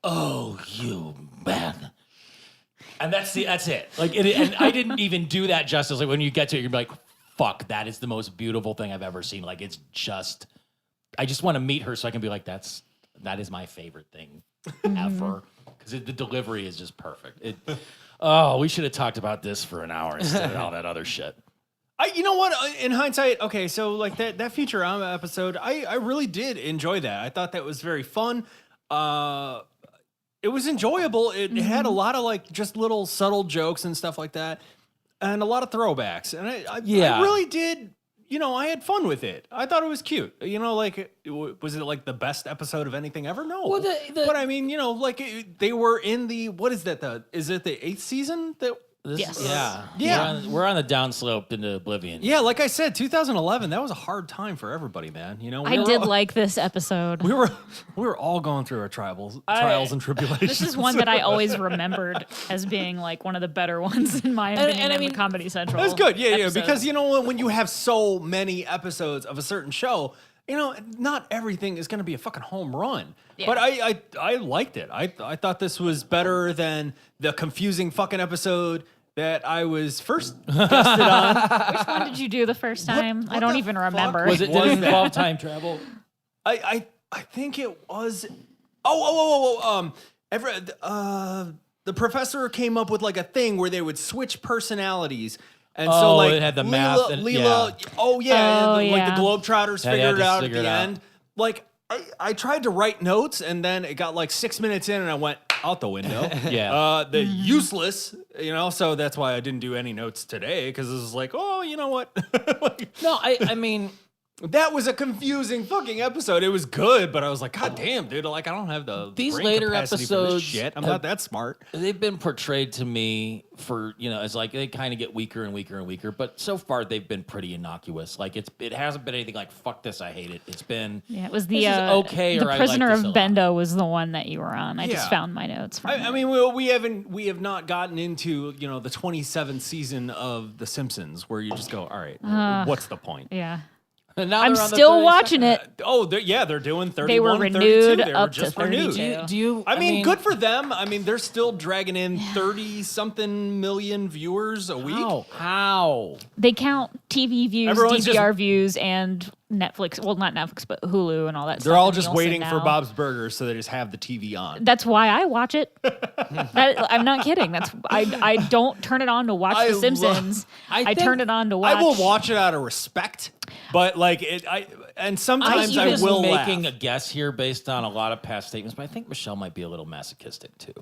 C: "Oh, you man." And that's it. Like, and I didn't even do that justice. Like when you get to it, you're like, "Fuck, that is the most beautiful thing I've ever seen." Like it's just, I just want to meet her so I can be like, that is my favorite thing ever, because the delivery is just perfect. We should have talked about this for an hour instead of all that other shit.
B: You know what? In hindsight, okay, so like that Futurama episode, I really did enjoy that. I thought that was very fun. It was enjoyable. It had a lot of like just little subtle jokes and stuff like that, and a lot of throwbacks. And I really did. You know, I had fun with it. I thought it was cute. You know, like, was it like the best episode of anything ever? No.
C: Well,
B: but I mean, you know, like they were in the, what is that? Is it the 8th season?
A: Yes.
C: Yeah. We're on the downslope into oblivion.
B: Yeah, like I said, 2011, that was a hard time for everybody, man. You know,
A: I did like this episode.
B: We were all going through our trials and tribulations.
A: This is one that I always remembered as being like one of the better ones in my opinion.
C: I mean,
A: the Comedy Central.
B: That's good. Yeah,
A: episodes.
B: because you know when you have so many episodes of a certain show, you know, not everything is going to be a fucking home run. Yeah. But I liked it. I thought this was better than the confusing fucking episode that I was first guested on.
A: Which one did you do the first time? I don't even remember.
C: Did it involve time travel?
B: I think it was. The professor came up with like a thing where they would switch personalities. And so, like,
C: it had the math.
B: Leela,
A: yeah.
B: like the Globetrotters figured it out at the
C: out.
B: end. Like, I tried to write notes, and then it got like 6 minutes in, and I went out the window.
C: Yeah.
B: Useless, you know. So that's why I didn't do any notes today, because it was like, oh, you know what?
C: No, I mean,
B: that was a confusing fucking episode. It was good, but I was like, God damn, dude! Like, I don't have
C: these
B: brain
C: later
B: capacity for this
C: episodes
B: shit. I'm not that smart.
C: They've been portrayed to me for, you know, as like they kind of get weaker and weaker and weaker. But so far, they've been pretty innocuous. Like it hasn't been anything like fuck this, I hate it. It's been
A: it was the
C: okay.
A: The
C: or
A: Prisoner
C: I like
A: of Bendo was the one that you were on. I just found my notes.
B: I mean, we have not gotten into, you know, the 27th season of The Simpsons where you just go, all right, what's the point?
A: Yeah.
C: And now
A: I'm still watching it.
B: They're doing 31,
A: They were
B: 32.
A: renewed
B: They were
A: up
B: just
A: to 32.
B: renewed.
C: Do you?
B: I mean, good for them. I mean, they're still dragging in 30-something million viewers a week.
C: How?
A: They count TV views,
B: Everyone's
A: DVR views, and Netflix. Well, not Netflix, but Hulu and all that stuff.
B: They're all
A: and
B: just
A: Nielsen
B: waiting for
A: now.
B: Bob's Burgers, so they just have the TV on.
A: That's why I watch it. I'm not kidding. I don't turn it on to watch The Simpsons. I turn it on to watch.
B: I will watch it out of respect, but like and sometimes I will
C: making
B: laugh.
C: a guess here based on a lot of past statements, but I think Michelle might be a little masochistic too.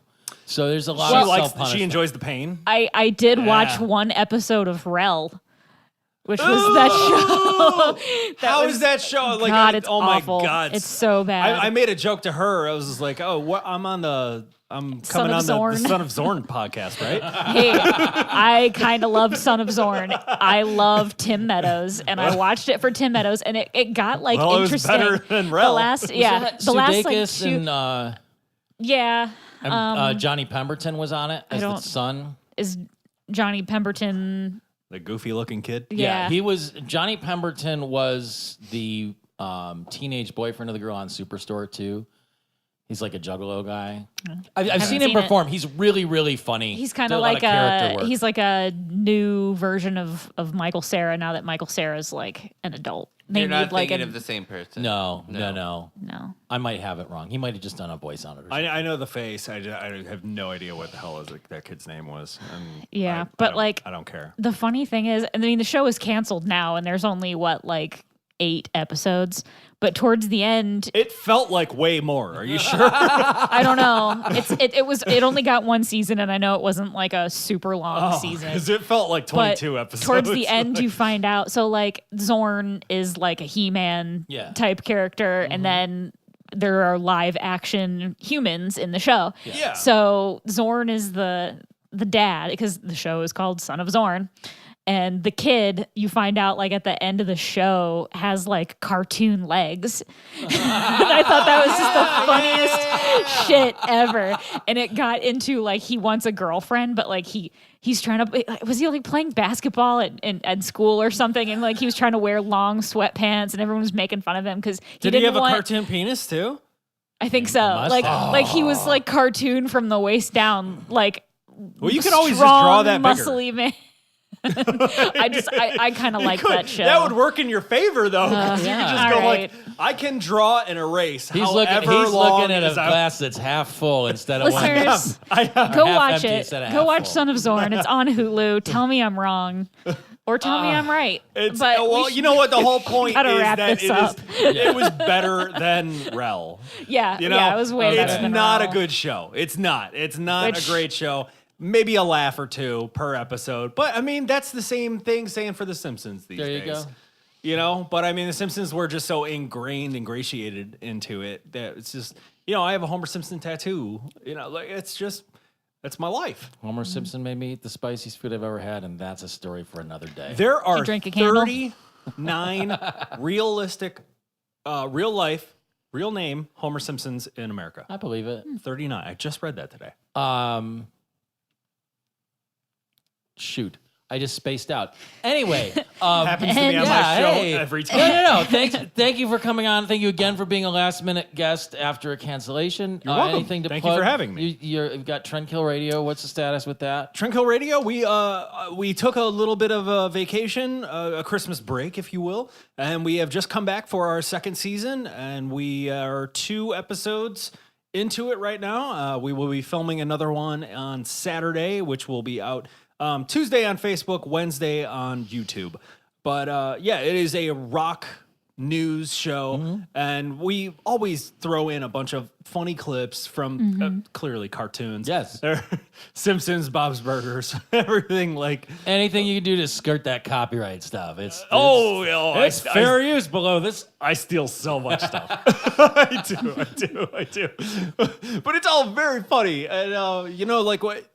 C: So there's a lot of self-punishment.
B: She enjoys the pain.
A: I did watch one episode of Rel, which was that show.
B: How is that show? Like,
A: God, it's
B: oh
A: awful.
B: My God,
A: it's so bad.
B: I made a joke to her. I was just like, "Oh, what? I'm coming on the Son of Zorn podcast, right?"
A: Hey, I kind of loved Son of Zorn. I love Tim Meadows, and I watched it for Tim Meadows, and it got like interesting.
B: It was better than Rel.
A: The last like
C: two.
A: And
C: Johnny Pemberton was on it as the son.
A: Is Johnny Pemberton
B: the goofy-looking kid?
A: Yeah,
C: he was. Johnny Pemberton was the teenage boyfriend of the girl on Superstore too. He's like a juggalo guy. I've seen him perform. He's really, really funny.
A: He's kind of like he's like a new version of Michael Cera now that Michael Cera's like an adult.
D: You're not thinking of the same person.
C: No.
A: I
C: might have it wrong. He might have just done a voice on it. Or
B: I know the face. I have no idea what the hell that kid's name was.
A: And I don't care. The funny thing is, I mean, the show is canceled now, and there's only 8 episodes, but towards the end,
B: It felt like way more. Are you sure?
A: I don't know. It only got 1 season, and I know it wasn't like a super long season.
B: Because it felt like 22 episodes.
A: Towards the end, you find out. So like Zorn is like a He-Man type character, and then there are live action humans in the show.
B: Yeah.
A: So Zorn is the dad, because the show is called Son of Zorn. And the kid, you find out like at the end of the show, has like cartoon legs. And I thought that was just the funniest shit ever. And it got into like he wants a girlfriend, but like he's trying to, was he like playing basketball at school or something? And like he was trying to wear long sweatpants and everyone was making fun of him because
B: Did he have a cartoon penis too?
A: I think so. Like he was like cartoon from the waist down, like
B: well, you could always just draw that bigger.
A: Muscly man. I kind of like that show.
B: That would work in your favor though, because you could just go
A: right.
B: like, I can draw and erase.
C: He's
B: however
C: looking at a
B: long
C: glass that's half full instead of one.
A: Listeners,
B: I
A: go
C: half
A: watch
C: empty
A: it.
C: instead of
A: Go
C: half
A: watch
C: full.
A: Son of Zorn. It's on Hulu. Tell me I'm wrong, or tell me I'm right.
B: It's,
A: but
B: well, you know what? The whole point
A: gotta
B: is
A: wrap
B: that
A: this up.
B: it was better than Rel.
A: Yeah,
B: You know,
A: yeah, it was way better
B: It's
A: than
B: not
A: Rel.
B: a good show. It's not. It's not
A: Which-
B: a great show. Maybe a laugh or two per episode. But I mean, that's the same thing saying for The Simpsons these days.
C: There you go.
B: You know, but I mean, The Simpsons were just so ingratiated into it that it's just, you know, I have a Homer Simpson tattoo. You know, like it's just, that's my life.
C: Homer Simpson made me eat the spiciest food I've ever had, and that's a story for another day.
B: There are
A: drink a candle?
B: 39 realistic, real life, real name Homer Simpsons in America.
C: I believe it.
B: 39. I just read that today.
C: Shoot. I just spaced out. Anyway,
B: Happens to me on my show every time.
C: No. Thank you for coming on. Thank you again for being a last minute guest after a cancellation.
B: You're welcome.
C: Anything to
B: Thank you
C: plug?
B: for having me.
C: You've got Trendkill Radio. What's the status with that?
B: Trendkill Radio, we took a little bit of a vacation, a Christmas break, if you will, and we have just come back for our second season, and we are 2 episodes into it right now. We will be filming another one on Saturday, which will be out Tuesday on Facebook, Wednesday on YouTube. But yeah, it is a rock news show, and we always throw in a bunch of funny clips from clearly cartoons.
C: Yes.
B: Simpsons, Bob's Burgers, everything like.
C: Anything you can do to skirt that copyright stuff. It's
B: fair
C: use below this.
B: I steal so much stuff. I do. But it's all very funny, and you know, like what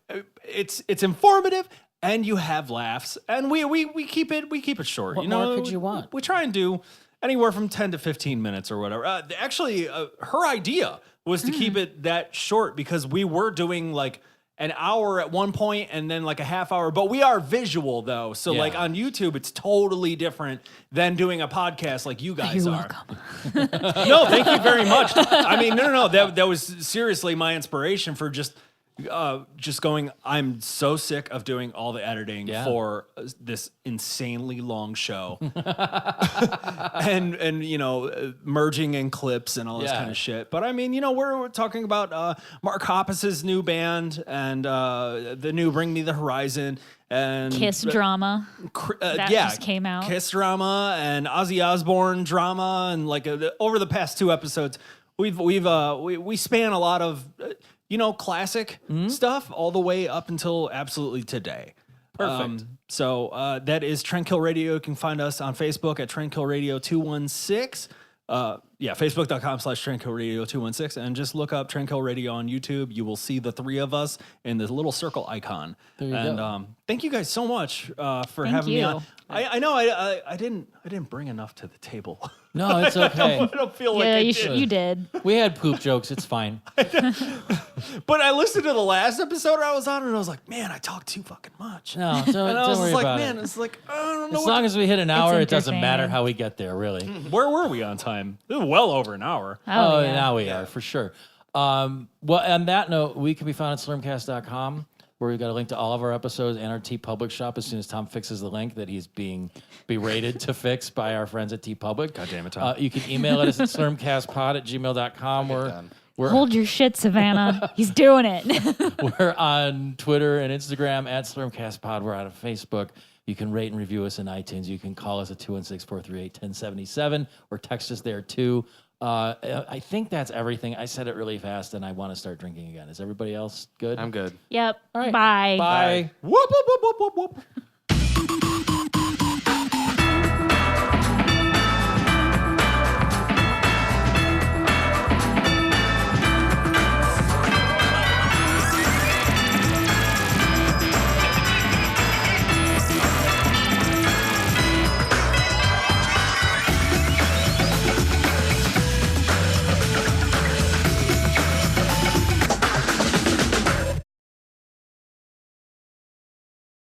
B: it's informative, and you have laughs, and we keep it short.
C: What
B: you know,
C: more could you want?
B: We try and do anywhere from 10 to 15 minutes or whatever. Actually, her idea was to keep it that short because we were doing like an hour at one point and then like a half hour, but we are visual though. So
C: Yeah.
B: like on YouTube, it's totally different than doing a podcast like you guys
A: You're
B: are.
A: welcome.
B: No, thank you very much. I mean, no. That was seriously my inspiration for just going. I'm so sick of doing all the editing for this insanely long show, and you know, merging in clips and all this kind of shit. But I mean, you know, we're talking about Mark Hoppus's new band and the new Bring Me the Horizon and
A: Kiss drama. That just came out.
B: Kiss drama and Ozzy Osbourne drama, and like over the past 2 episodes, we span a lot of you know, classic stuff all the way up until absolutely today.
C: Perfect.
B: So that is Trendkill Radio. You can find us on Facebook at Trendkill Radio 216. Facebook.com/Trendkill Radio 216. And just look up Trendkill Radio on YouTube. You will see the 3 of us in the little circle icon.
C: There you
B: go. Thank you guys so much for having me on. I know I didn't bring enough to the table.
C: No, it's okay.
B: I don't feel like
A: Yeah,
B: I
A: you,
B: did.
A: you did.
C: We had poop jokes. It's fine.
B: But I listened to the last episode I was on, and I was like, man, I talked too fucking much.
C: No,
B: And I
C: don't
B: was
C: worry
B: just like,
C: about
B: man,
C: it.
B: it's like, I don't know.
C: As long as we hit an hour, it doesn't matter
A: entertaining.
C: how we get there, really.
B: Where were we on time? It was well over an hour.
A: Oh, yeah.
C: Now we are, for sure. Well, on that note, we can be found at slurmcast.com, where we've got a link to all of our episodes and our TeePublic shop as soon as Tom fixes the link that he's being berated to fix by our friends at TeePublic.
B: God damn it, Tom.
C: You can email us at slurmcastpod@gmail.com.
A: Hold your shit, Savannah. He's doing it.
C: We're on Twitter and Instagram at slurmcastpod. We're on Facebook. You can rate and review us in iTunes. You can call us at 216-438-1077 or text us there too. I think that's everything. I said it really fast and I want to start drinking again. Is everybody else good?
D: I'm good.
A: Yep.
C: All right.
A: Bye.
C: Bye.
B: Whoop, whoop, whoop, whoop, whoop, whoop.